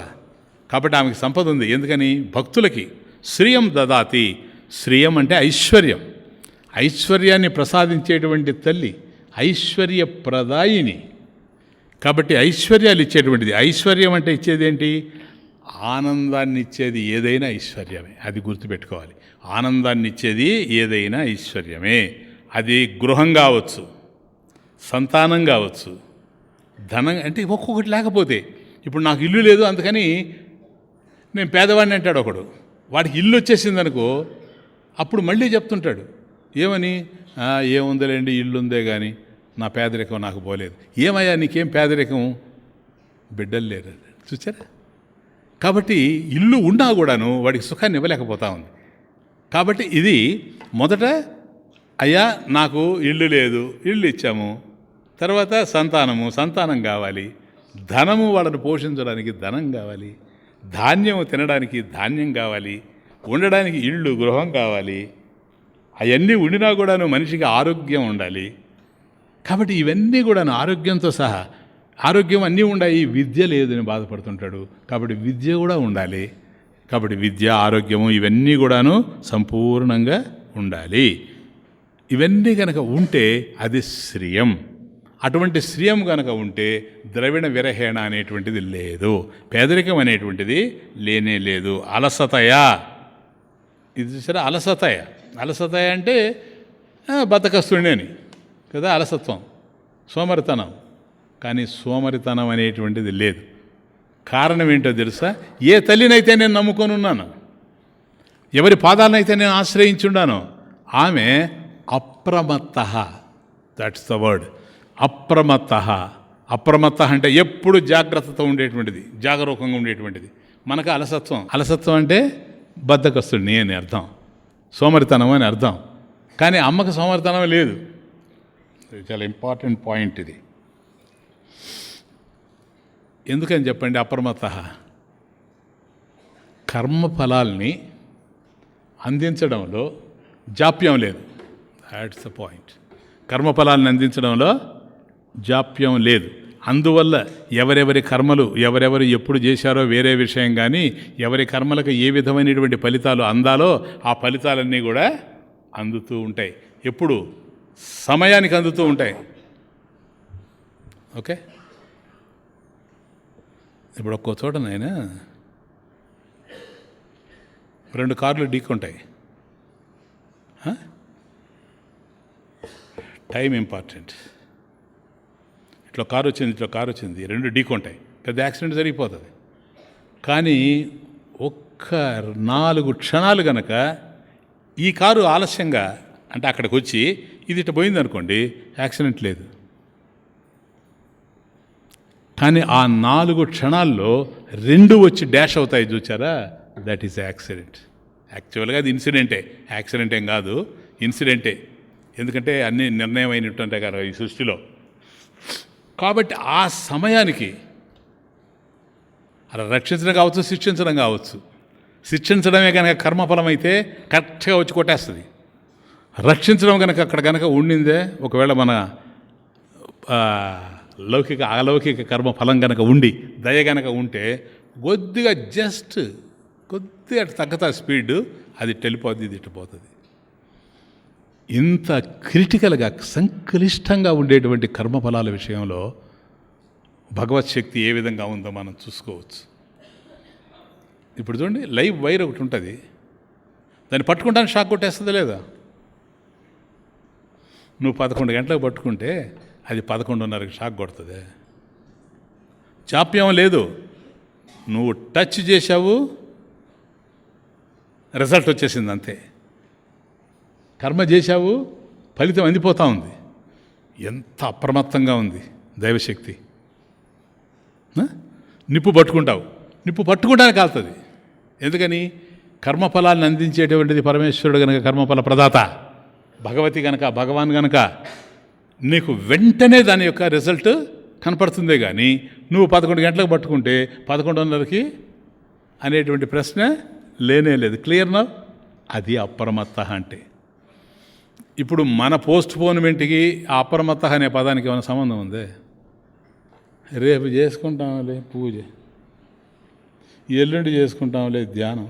కాబట్టి ఆమెకి సంపద ఉంది. ఎందుకని? భక్తులకి శ్రియం దదాతి. శ్రియం అంటే ఐశ్వర్యం. ఐశ్వర్యాన్ని ప్రసాదించేటువంటి తల్లి, ఐశ్వర్యప్రదాయిని. కాబట్టి ఐశ్వర్యాలు ఇచ్చేటువంటిది. ఐశ్వర్యం అంటే ఇచ్చేది ఏంటి? ఆనందాన్ని ఇచ్చేది ఏదైనా ఐశ్వర్యమే. అది గుర్తుపెట్టుకోవాలి. ఆనందాన్ని ఇచ్చేది ఏదైనా ఐశ్వర్యమే. అది గృహం కావచ్చు, సంతానం కావచ్చు, ధనం. అంటే ఒక్కొక్కటి లేకపోతే, ఇప్పుడు నాకు ఇల్లు లేదు అందుకని నేను పేదవాడిని అంటాడు ఒకడు. వాడికి ఇల్లు వచ్చేసిందనుకో, అప్పుడు మళ్ళీ చెప్తుంటాడు ఏమని? ఏముందిలేండి, ఇల్లు ఉందే కానీ నా పేదరికం నాకు పోలేదు. ఏమయ్యా నీకేం పేదరికం? బిడ్డలు లేరు. చూచారా? కాబట్టి ఇల్లు ఉన్నా కూడాను వాడికి సుఖాన్ని ఇవ్వలేకపోతా ఉంది. కాబట్టి ఇది మొదట, అయ్యా నాకు ఇల్లు లేదు, ఇల్లు ఇచ్చాము. తర్వాత సంతానం కావాలి, ధనము వాళ్ళని పోషించడానికి ధనం కావాలి, ధాన్యము తినడానికి ధాన్యం కావాలి, ఉండడానికి ఇళ్ళు గృహం కావాలి. అవన్నీ ఉండినా కూడాను మనిషికి ఆరోగ్యం ఉండాలి. కాబట్టి ఇవన్నీ కూడాను ఆరోగ్యంతో సహా, ఆరోగ్యం అన్నీ ఉండాలి, విద్య లేదని బాధపడుతుంటాడు. కాబట్టి విద్య కూడా ఉండాలి. కాబట్టి విద్య, ఆరోగ్యము ఇవన్నీ కూడాను సంపూర్ణంగా ఉండాలి. ఇవన్నీ కనుక ఉంటే అది శ్రియం. అటువంటి శ్రియం కనుక ఉంటే ద్రవిణ విరహేణ అనేటువంటిది లేదు, పేదరికం అనేటువంటిది లేనే లేదు. అలసతయ, ఇది చూసారా? అలసతయ అంటే బద్ధకస్తుడిని అని కదా, అలసత్వం, సోమరితనం. కానీ సోమరితనం అనేటువంటిది లేదు. కారణం ఏంటో తెలుసా? ఏ తల్లినైతే నేను నమ్ముకొని ఉన్నాను, ఎవరి పాదాలనైతే నేను ఆశ్రయించున్నానో ఆమె అప్రమత్త. దట్స్ ద వర్డ్, అప్రమత్త. అప్రమత్త అంటే ఎప్పుడు జాగ్రత్తతో ఉండేటువంటిది, జాగరూకంగా ఉండేటువంటిది. మనకు అలసత్వం అంటే బద్ధకస్తుడిని అని అర్థం, సోమరితనం అని అర్థం. కానీ అమ్మకు సోమరితనం లేదు. చాలా ఇంపార్టెంట్ పాయింట్ ఇది. ఎందుకని చెప్పండి? అప్రమత్త కర్మఫలాల్ని అందించడంలో జాప్యం లేదు. That's the point. కర్మఫలాలను అందించడంలో జాప్యం లేదు. అందువల్ల ఎవరెవరి కర్మలు ఎవరెవరు ఎప్పుడు చేశారో వేరే విషయం, కానీ ఎవరి కర్మలకు ఏ విధమైనటువంటి ఫలితాలు అందాలో ఆ ఫలితాలన్నీ కూడా అందుతూ ఉంటాయి. ఎప్పుడు? సమయానికి అందుతూ ఉంటాయి. ఓకే. ఇప్పుడు ఒక్కో చోట నాయన 2 కార్లు ఢీకొంటాయి. Time important. ఇట్లా కారు వచ్చింది, 2 ఢీకొంటాయి, పెద్ద యాక్సిడెంట్ జరిగిపోతుంది. కానీ ఒక్క 4 క్షణాలు గనక ఈ కారు ఆలస్యంగా, అంటే అక్కడికి వచ్చి ఇది ఇట్లా పోయిందనుకోండి, యాక్సిడెంట్ లేదు. కానీ ఆ 4 క్షణాల్లో 2 వచ్చి డాష్ అవుతాయి, చూచారా? That is accident. యాక్చువల్గా అది ఇన్సిడెంటే, యాక్సిడెంట్ ఏం కాదు, ఇన్సిడెంటే. ఎందుకంటే అన్నీ నిర్ణయం అయినట్టుంటాయి కదా ఈ సృష్టిలో. కాబట్టి ఆ సమయానికి అలా రక్షించడం కావచ్చు, శిక్షించడం కావచ్చు. శిక్షించడమే కనుక కర్మఫలం అయితే కరెక్ట్గా వచ్చి కొట్టేస్తుంది. రక్షించడం కనుక అక్కడ కనుక ఉండిందే, ఒకవేళ మన అలౌకిక కర్మ ఫలం కనుక ఉండి దయ కనుక ఉంటే కొద్దిగా కొద్దిగా తగ్గతా స్పీడ్, అది వెళ్ళిపోద్ది, ఇది ఇట్టిపోతుంది. ఇంత క్రిటికల్గా సంక్లిష్టంగా ఉండేటువంటి కర్మఫలాల విషయంలో భగవత్ శక్తి ఏ విధంగా ఉందో మనం చూసుకోవచ్చు. ఇప్పుడు చూడండి, లైవ్ వైర్ ఒకటి ఉంటుంది, దాన్ని పట్టుకుంటానికి షాక్ కొట్టేస్తుంది లేదా? నువ్వు 11 గంటలకు పట్టుకుంటే అది 11:30కి షాక్ కొడుతుంది. జాప్యం లేదు, నువ్వు టచ్ చేశావు, రిజల్ట్ వచ్చేసింది అంతే. కర్మ చేశావు, ఫలితం అందిపోతూ ఉంది. ఎంత అప్రమత్తంగా ఉంది దైవశక్తి. నిప్పు పట్టుకుంటావు, నిప్పు పట్టుకుంటానే కాలుతుంది. ఎందుకని? కర్మఫలాన్ని అందించేటువంటిది పరమేశ్వరుడు కనుక, కర్మఫల ప్రదాత భగవతి కనుక, భగవాన్ కనుక నీకు వెంటనే దాని యొక్క రిజల్ట్ కనపడుతుందే కానీ నువ్వు 11 గంటలకు పట్టుకుంటే 11:30కి అనేటువంటి ప్రశ్న లేనే లేదు. క్లియర్నా? అది అప్రమత్త అంటే. ఇప్పుడు మన పోస్ట్ పోన్మెంట్కి ఆ అప్రమత్త అనే పదానికి ఏమైనా సంబంధం ఉందే? రేపు చేసుకుంటాంలే పూజ, ఎల్లుండి చేసుకుంటాంలే ధ్యానం,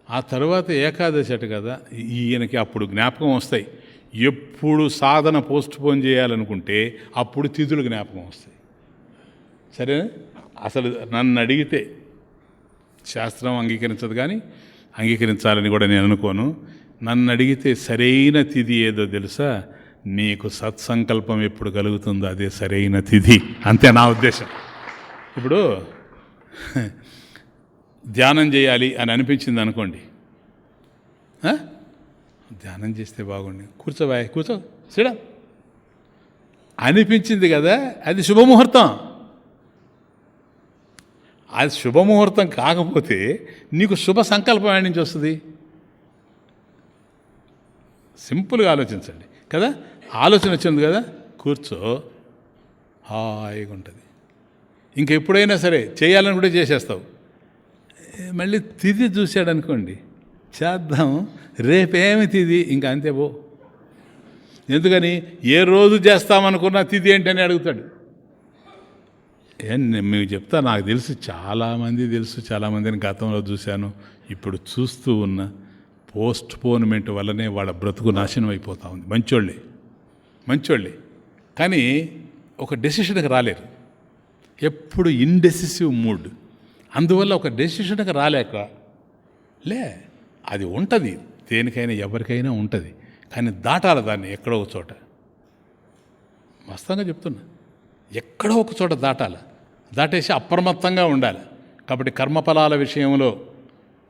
ఆ తర్వాత ఏకాదశి అట కదా, ఈయనకి అప్పుడు జ్ఞాపకం వస్తాయి. ఎప్పుడు సాధన పోస్ట్ పోన్ చేయాలనుకుంటే అప్పుడు తిథులు జ్ఞాపకం వస్తాయి. సరేనా? అసలు నన్ను అడిగితే శాస్త్రం అంగీకరించదు, కానీ అంగీకరించాలని కూడా నేను అనుకోను. నన్ను అడిగితే సరైన తిథి ఏదో తెలుసా? నీకు సత్సంకల్పం ఎప్పుడు కలుగుతుందో అదే సరైన తిథి, అంతే నా ఉద్దేశం. ఇప్పుడు ధ్యానం చేయాలి అని అనిపించింది అనుకోండి, ధ్యానం చేస్తే బాగుండి, కూర్చో సిడా అనిపించింది కదా, అది శుభముహూర్తం. అది శుభముహూర్తం కాకపోతే నీకు శుభ సంకల్పం ఏడి నుంచి వస్తుంది? సింపుల్గా ఆలోచించండి కదా. ఆలోచన వచ్చింది కదా, కూర్చో, హాయిగా ఉంటుంది. ఇంకెప్పుడైనా సరే చేయాలని కూడా చేసేస్తావు. మళ్ళీ తిథి చూశాడనుకోండి, చేద్దాం, రేపేమి తిథి, ఇంకా అంతే పో. ఎందుకని? ఏ రోజు చేస్తామనుకున్నా తిథి ఏంటని అడుగుతాడు. మీకు చెప్తా, నాకు తెలుసు, చాలామందిని గతంలో చూశాను, ఇప్పుడు చూస్తూ ఉన్న పోస్ట్ పోన్మెంట్ వల్లనే వాళ్ళ బ్రతుకు నాశనం అయిపోతూ ఉంది. మంచోళ్ళే కానీ ఒక డెసిషన్కి రాలేరు, ఎప్పుడు ఇండెసిసివ్ మూడ్. అందువల్ల ఒక డెసిషన్కి రాలేక అది ఉంటుంది, దేనికైనా ఎవరికైనా ఉంటుంది, కానీ దాటాలి దాన్ని ఎక్కడో ఒక చోట. వాస్తవంగా చెప్తున్నా, ఎక్కడో ఒక చోట దాటేసి అప్రమత్తంగా ఉండాలి. కాబట్టి కర్మఫలాల విషయంలో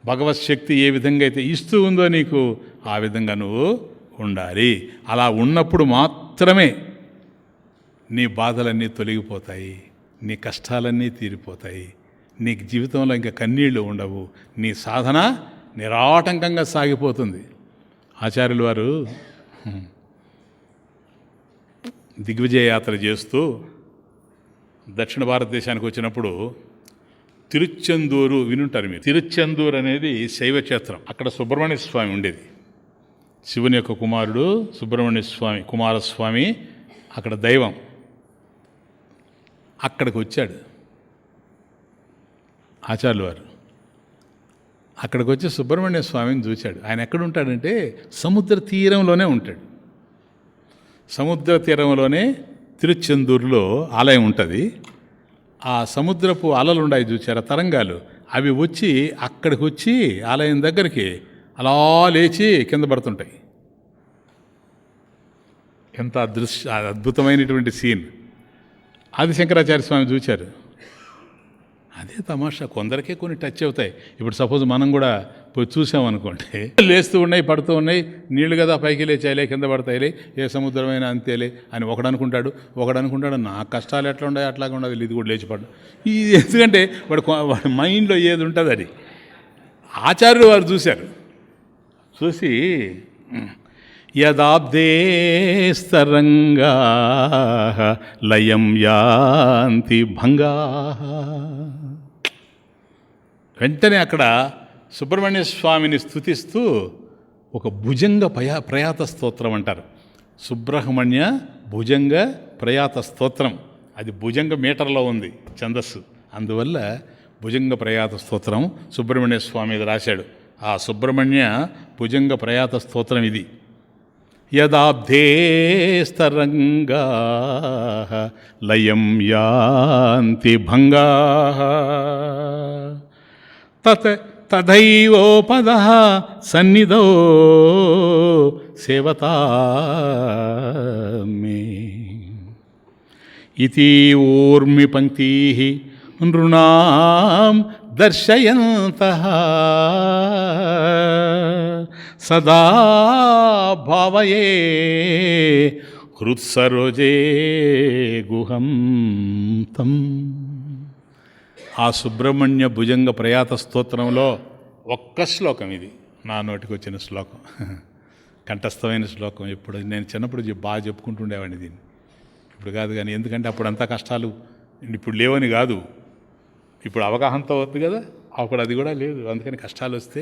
భగవత్ శక్తి ఏ విధంగా అయితే ఇస్తూ ఉందో నీకు, ఆ విధంగా నువ్వు ఉండాలి. అలా ఉన్నప్పుడు మాత్రమే నీ బాధలన్నీ తొలగిపోతాయి, నీ కష్టాలన్నీ తీరిపోతాయి, నీకు జీవితంలో ఇంకా కన్నీళ్లు ఉండవు, నీ సాధన నిరాటంకంగా సాగిపోతుంది. ఆచార్యుల వారు దిగ్విజయ యాత్ర చేస్తూ దక్షిణ భారతదేశానికి వచ్చినప్పుడు తిరుచెందూరు వినుంటారు మీరు. తిరుచెందూరు అనేది శైవ క్షేత్రం. అక్కడ సుబ్రహ్మణ్య స్వామి ఉండేది. శివుని యొక్క కుమారుడు సుబ్రహ్మణ్య స్వామి, కుమారస్వామి అక్కడ దైవం. అక్కడికి వచ్చాడు ఆచార్యుల వారు. అక్కడికి వచ్చి సుబ్రహ్మణ్య స్వామిని చూశాడు. ఆయన ఎక్కడుంటాడంటే సముద్ర తీరంలోనే ఉంటాడు. సముద్ర తీరంలోనే తిరుచెందూరులో ఆలయం ఉంటుంది. ఆ సముద్రపు అలలు ఉన్నాయి చూసారా, తరంగాలు, అవి వచ్చి అక్కడికి వచ్చి ఆలయం దగ్గరికి అలా లేచి కింద పడుతుంటాయి. ఎంత అద్భుతమైనటువంటి సీన్. ఆది శంకరాచార్య స్వామి చూశారు. అదే తమాషా, కొందరికే కొన్ని టచ్ అవుతాయి. ఇప్పుడు సపోజ్ మనం కూడా పోయి చూసామనుకోండి, లేస్తూ ఉన్నాయి, పడుతూ ఉన్నాయి, నీళ్లు కదా పైకి లేచాయిలే, కింద పడతాయిలే, ఏ సముద్రమైనా అంతేలే అని ఒకడు అనుకుంటాడు నా కష్టాలు ఎట్లా ఉన్నాయి అట్లాగే ఉండదు, ఇది కూడా లేచిపడ్డా. ఇది ఎందుకంటే వాడి మైండ్లో ఏది ఉంటుంది అది. ఆచార్యులు వారు చూశారు. చూసి యదాబ్దే స్తరంగా లయం యాంతి భంగా, వెంటనే అక్కడ సుబ్రహ్మణ్య స్వామిని స్తుతిస్తూ ఒక భుజంగ ప్రయాత స్తోత్రం అంటారు. సుబ్రహ్మణ్య భుజంగ ప్రయాత స్తోత్రం. అది భుజంగ మీటర్లో ఉంది ఛందస్సు. అందువల్ల భుజంగ ప్రయాత స్తోత్రం సుబ్రహ్మణ్య స్వామి ఇది రాశాడు. ఆ సుబ్రహ్మణ్య భుజంగ ప్రయాత స్తోత్రం ఇది. యదాబ్ధేస్తరంగా లయం యాంతి భంగా తథైవోపద సన్నిధో సేవతా మే ఇతి ఊర్మి పంక్తి నృణాం దర్శయంతః సదా భావయే హృత్సరోజే గుహం తం. ఆ సుబ్రహ్మణ్య భుజంగ ప్రయాత స్తోత్రంలో ఒక్క శ్లోకం ఇది, నా నోటికి వచ్చిన శ్లోకం, కంఠస్థమైన శ్లోకం. ఇప్పుడు నేను చిన్నప్పుడు బాగా చెప్పుకుంటుండేవాడిని దీన్ని, ఇప్పుడు కాదు. కానీ ఎందుకంటే అప్పుడు అంతా కష్టాలు ఇప్పుడు లేవని కాదు, ఇప్పుడు అవగాహనతో వద్దు కదా, అప్పుడు అది కూడా లేదు. అందుకని కష్టాలు వస్తే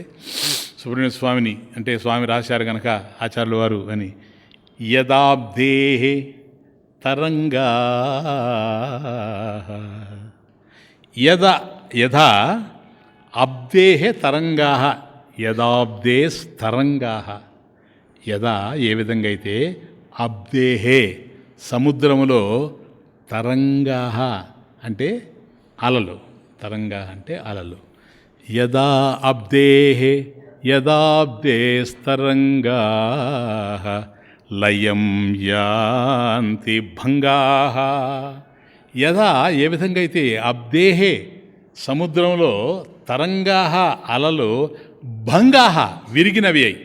సుబ్రహ్మణ్య స్వామిని అంటే స్వామి రాశారు కనుక ఆచార్యుల వారు అని యదాబ్ధే తరంగా యథా అబ్దే తరంగా యదాబ్దే స్తరంగా యదా ఏ విధంగా అయితే అబ్దేహే సముద్రములో తరంగా అంటే అలలు, తరంగా అంటే అలలు. యదా అబ్దేహే యదాబ్దే స్తరంగా లయం యాంతి భంగా యదా ఏ విధంగా అయితే అబ్దేహే సముద్రంలో తరంగా అలలు భంగా విరిగినవి అయి.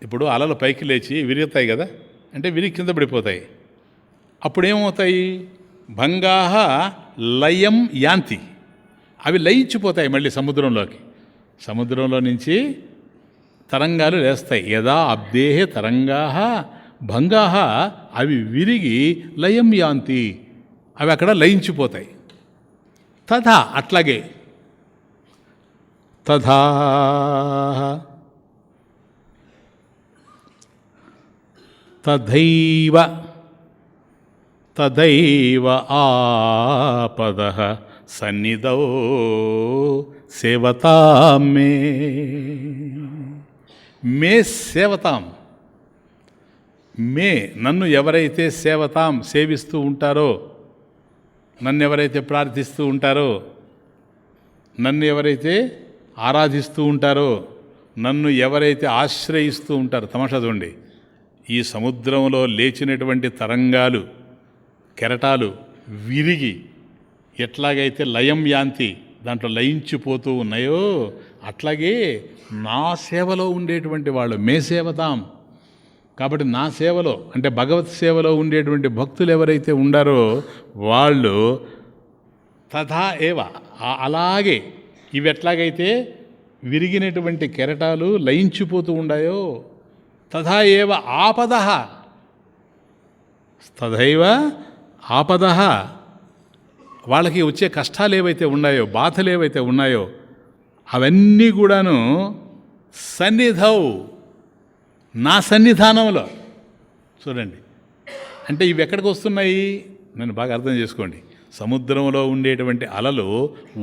ఇప్పుడు అలలు పైకి లేచి విరుగుతాయి కదా, అంటే విరిగి కింద పడిపోతాయి. అప్పుడేమవుతాయి? భంగా లయం యాంతి, అవి లయించిపోతాయి మళ్ళీ సముద్రంలోకి. సముద్రంలో నుంచి తరంగాలు లేస్తాయి. యదా అబ్దేహే తరంగా భంగా అవి విరిగి లయం యాంతి, అవి అక్కడ లయించిపోతాయి. తథా అట్లాగే తథా తథైవ తథైవ ఆపదః సన్నిధౌ సేవతాం మే. మే సేవతాం, మే నన్ను ఎవరైతే సేవతాం సేవిస్తూ ఉంటారో, నన్ను ఎవరైతే ప్రార్థిస్తూ ఉంటారో, నన్ను ఎవరైతే ఆరాధిస్తూ ఉంటారో, నన్ను ఎవరైతే ఆశ్రయిస్తూ ఉంటారో. తమాషా చూడండి, ఈ సముద్రంలో లేచినటువంటి తరంగాలు కెరటాలు విరిగి ఎట్లాగైతే లయం యాంతి దాంట్లో లయించిపోతూ ఉన్నాయో, అట్లాగే నా సేవలో ఉండేటువంటి వాళ్ళు మే సేవతాం. కాబట్టి నా సేవలో అంటే భగవత్ సేవలో ఉండేటువంటి భక్తులు ఎవరైతే ఉండారో వాళ్ళు తథా ఏవ అలాగే ఇవి ఎట్లాగైతే విరిగినటువంటి కెరటాలు లయించిపోతూ ఉన్నాయో, తథా ఏవ ఆపదః తథైవ ఆపదః వాళ్ళకి వచ్చే కష్టాలు ఏవైతే ఉన్నాయో, బాధలు ఏవైతే ఉన్నాయో అవన్నీ కూడాను సన్నిధౌ నా సన్నిధానంలో. చూడండి, అంటే ఇవి ఎక్కడికి వస్తున్నాయి? నన్ను బాగా అర్థం చేసుకోండి. సముద్రంలో ఉండేటువంటి అలలు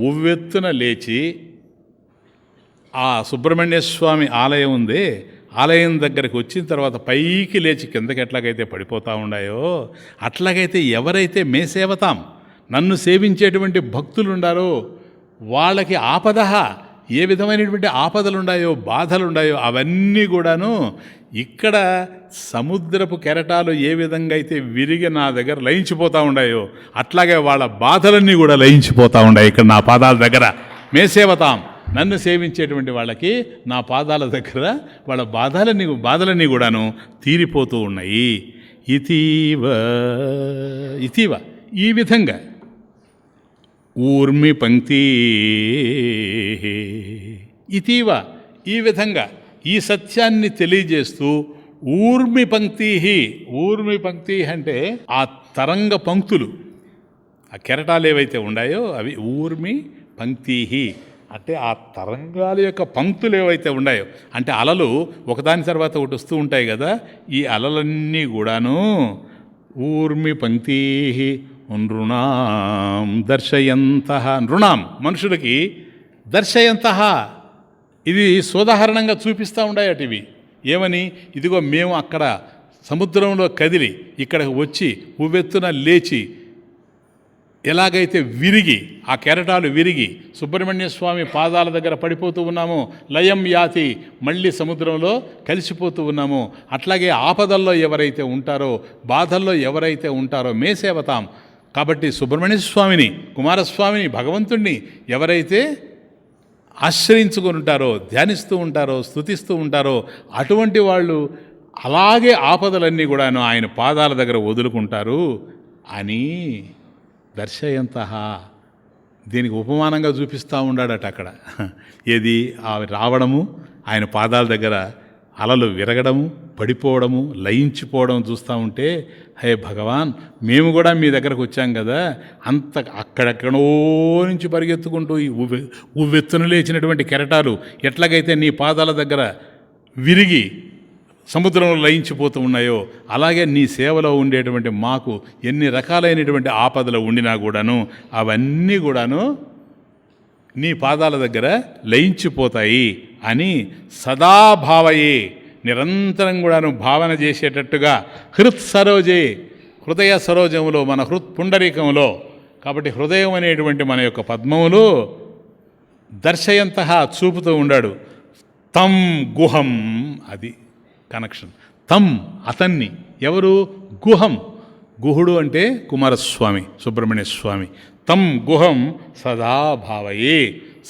ఉవ్వెత్తున లేచి ఆ సుబ్రహ్మణ్య స్వామి ఆలయం ఉందే, ఆలయం దగ్గరికి వచ్చిన తర్వాత పైకి లేచి కిందకి ఎట్లాగైతే పడిపోతూ ఉన్నాయో, అట్లాగైతే ఎవరైతే మే సేవతాం నన్ను సేవించేటువంటి భక్తులు ఉండారో వాళ్ళకి ఆపదః ఏ విధమైనటువంటి ఆపదలు ఉన్నాయో, బాధలు ఉన్నాయో అవన్నీ కూడాను ఇక్కడ సముద్రపు కెరటాలు ఏ విధంగా అయితే విరిగి నా దగ్గర లయించిపోతూ ఉన్నాయో అట్లాగే వాళ్ళ బాధలన్నీ కూడా లయించిపోతూ ఉన్నాయి ఇక్కడ నా పాదాల దగ్గర. మే సేవతాం నన్ను సేవించేటువంటి వాళ్ళకి నా పాదాల దగ్గర వాళ్ళ బాధలన్నీ కూడాను తీరిపోతూ ఉన్నాయి. ఇతీవ ఈ విధంగా ఊర్మి పంక్తి ఇతీవ ఈ విధంగా ఈ సత్యాన్ని తెలియజేస్తూ ఊర్మి పంక్తి అంటే ఆ తరంగ పంక్తులు, ఆ కెరటాలు ఏవైతే ఉన్నాయో అవి ఊర్మి పంక్తి అంటే ఆ తరంగాల యొక్క పంక్తులు ఏవైతే ఉన్నాయో, అంటే అలలు ఒకదాని తర్వాత ఒకటి వస్తూ ఉంటాయి కదా, ఈ అలలన్నీ కూడాను ఊర్మి పంక్తి నృణాం దర్శయంతః. నృణాం మనుషులకి దర్శయంతః ఇది సోదాహరణంగా చూపిస్తూ ఉండాయట ఇవి. ఏమని? ఇదిగో మేము అక్కడ సముద్రంలో కదిలి ఇక్కడికి వచ్చి ఉవ్వెత్తున లేచి ఎలాగైతే విరిగి ఆ కెరటాలు విరిగి సుబ్రహ్మణ్య స్వామి పాదాల దగ్గర పడిపోతూ ఉన్నామో, లయం యాతి మళ్ళీ సముద్రంలో కలిసిపోతూ ఉన్నామో, అట్లాగే ఆపదల్లో ఎవరైతే ఉంటారో, బాధల్లో ఎవరైతే ఉంటారో మే సేవతాం. కాబట్టి సుబ్రహ్మణ్య స్వామిని, కుమారస్వామిని, భగవంతుణ్ణి ఎవరైతే ఆశ్రయించుకొని ఉంటారో, ధ్యానిస్తూ ఉంటారో, స్తుతిస్తూ ఉంటారో అటువంటి వాళ్ళు అలాగే ఆపదలన్నీ కూడాను ఆయన పాదాల దగ్గర వదులుకుంటారు అని దర్శయంతః దీనికి ఉపమానంగా చూపిస్తూ ఉన్నాడట అక్కడ. ఏది? ఆ రావడము, ఆయన పాదాల దగ్గర అలలు విరగడము, పడిపోవడము, లయించిపోవడం చూస్తూ ఉంటే, హే భగవాన్, మేము కూడా మీ దగ్గరకు వచ్చాం కదా, అంత అక్కడెక్కడో నుంచి పరిగెత్తుకుంటూ ఈ ఉవ్వెత్తున లేచినటువంటి కెరటాలు ఎట్లాగైతే నీ పాదాల దగ్గర విరిగి సముద్రంలో లయించిపోతూ ఉన్నాయో, అలాగే నీ సేవలో ఉండేటువంటి మాకు ఎన్ని రకాలైనటువంటి ఆపదలు ఉండినా కూడాను అవన్నీ కూడాను నీ పాదాల దగ్గర లయించిపోతాయి అని సదాభావయే నిరంతరం కూడాను భావన చేసేటట్టుగా హృత్ సరోజే హృదయ సరోజములో మన హృత్ పుండరీకంలో, కాబట్టి హృదయం అనేటువంటి మన యొక్క పద్మములో దర్శయంతః చూపుతూ ఉండాడు. తం గుహం, అది కనెక్షన్. తం అతన్ని, ఎవరు? గుహం. గుహుడు అంటే కుమారస్వామి, సుబ్రహ్మణ్య స్వామి. తం గుహం సదా భావయే,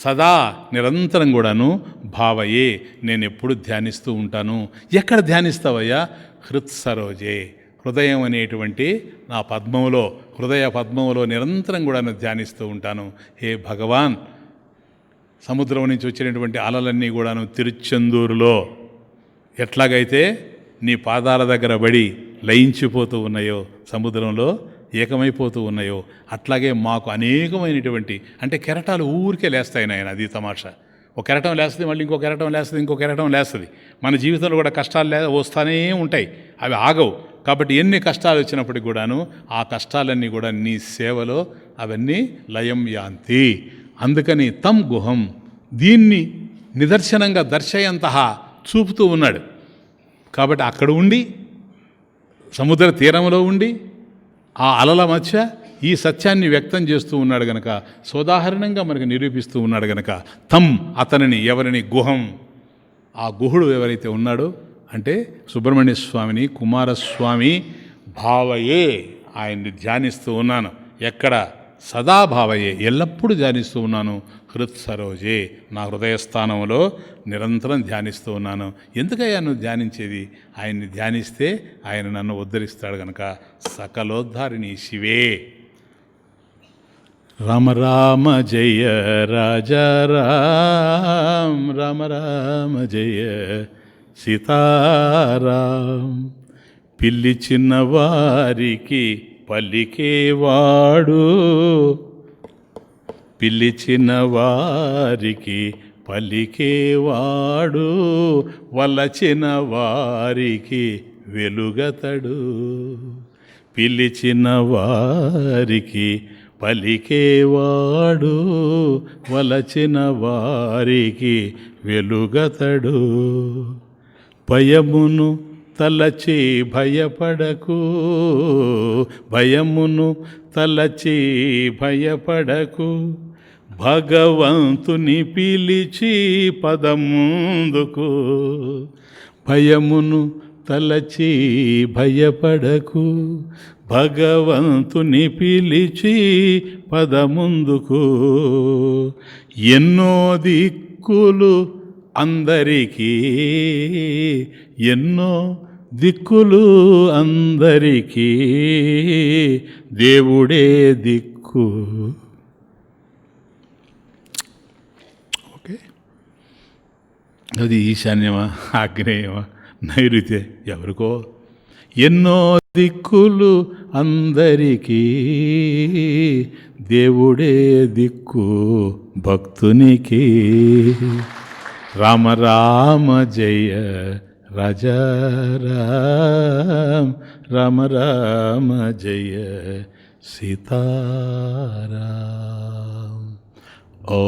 సదా నిరంతరం కూడాను భావయే, నేను ఎప్పుడు ధ్యానిస్తూ ఉంటాను. ఎక్కడ ధ్యానిస్తావయ్యా? హృత్ సరోజే, హృదయం అనేటువంటి నా పద్మంలో, హృదయ పద్మంలో నిరంతరం కూడాను ధ్యానిస్తూ ఉంటాను. హే భగవాన్, సముద్రం నుంచి వచ్చినటువంటి అలలన్నీ కూడాను తిరుచెందూరులో ఎట్లాగైతే నీ పాదాల దగ్గర పడి లయించిపోతూ ఉన్నాయో, సముద్రంలో ఏకమైపోతూ ఉన్నాయో, అట్లాగే మాకు అనేకమైనటువంటి, అంటే కెరటాలు ఊరికే లేస్తాయి నాయన. అది తమాషా. ఒక కెరటం లేస్తుంది, మళ్ళీ ఇంకో కెరటం లేస్తుంది, ఇంకో కెరటం లేస్తుంది. మన జీవితంలో కూడా కష్టాలు వస్తూనే ఉంటాయి, అవి ఆగవు. కాబట్టి ఎన్ని కష్టాలు వచ్చినప్పటికి కూడాను ఆ కష్టాలన్నీ కూడా నీ సేవలో అవన్నీ లయం యాంతి. అందుకని తం గుహం, దీన్ని నిదర్శనంగా దర్శయంతః చూపుతూ ఉన్నాడు. కాబట్టి అక్కడ ఉండి, సముద్ర తీరంలో ఉండి, ఆ అలల మధ్య ఈ సత్యాన్ని వ్యక్తం చేస్తూ ఉన్నాడు గనక, సోదాహరణంగా మనకు నిరూపిస్తూ ఉన్నాడు గనక తం అతనిని, ఎవరిని? గుహం. ఆ గుహుడు ఎవరైతే ఉన్నాడో అంటే సుబ్రహ్మణ్య స్వామిని, కుమారస్వామి భావయే, ఆయన్ని ధ్యానిస్తూ ఉన్నాను. ఎక్కడ? సదా భావయే, ఎల్లప్పుడూ ధ్యానిస్తూ ఉన్నాను. హృత్ సరోజే, నా హృదయస్థానంలో నిరంతరం ధ్యానిస్తూ ఉన్నాను. ఎందుకయ్యా నువ్వు ధ్యానించేది? ఆయన్ని ధ్యానిస్తే ఆయన నన్ను ఉద్ధరిస్తాడు గనక. సకలోద్ధారిణి శివే. రామ రామ జయ రాజా రామ, రామ రామ జయ సీతారాం. పిల్లి చిన్నవారికి పలికేవాడు, పిలిచిన వారికి పలికేవాడు, వలచిన వారికి వెలుగతడు. పిలిచిన వారికి పలికేవాడు, వలచిన వారికి వెలుగతడు. భయమును తలచి భయపడకు, భయమును తలచి భయపడకు, భగవంతుని పిలిచి పదముందుకు. భయమును తలచి భయపడకు, భగవంతుని పిలిచి పదముందుకు. ఎన్నో దిక్కులు అందరికీ, ఎన్నో దిక్కులు అందరికీ, దేవుడే దిక్కు. ఓకే, అది ఈశాన్యమా, ఆగ్నేయమా, నైరుతే, ఎవరికో. ఎన్నో దిక్కులు అందరికీ, దేవుడే దిక్కు భక్తునికి. రామ రామ జయ రాజా రామ, రామ రామ జయ సీతారాం. ఓ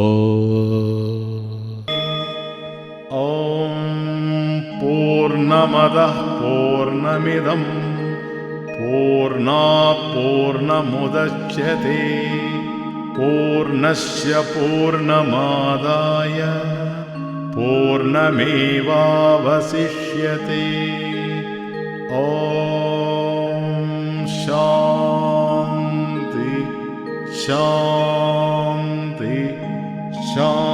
ॐ पूर्णमदः पूर्णमिदं पूर्णात् पूर्णमुदच्यते पूर्णस्य पूर्णमादाय पूर्णमेवावशिष्यते. ॐ शान्ति शान्ति शान्ति.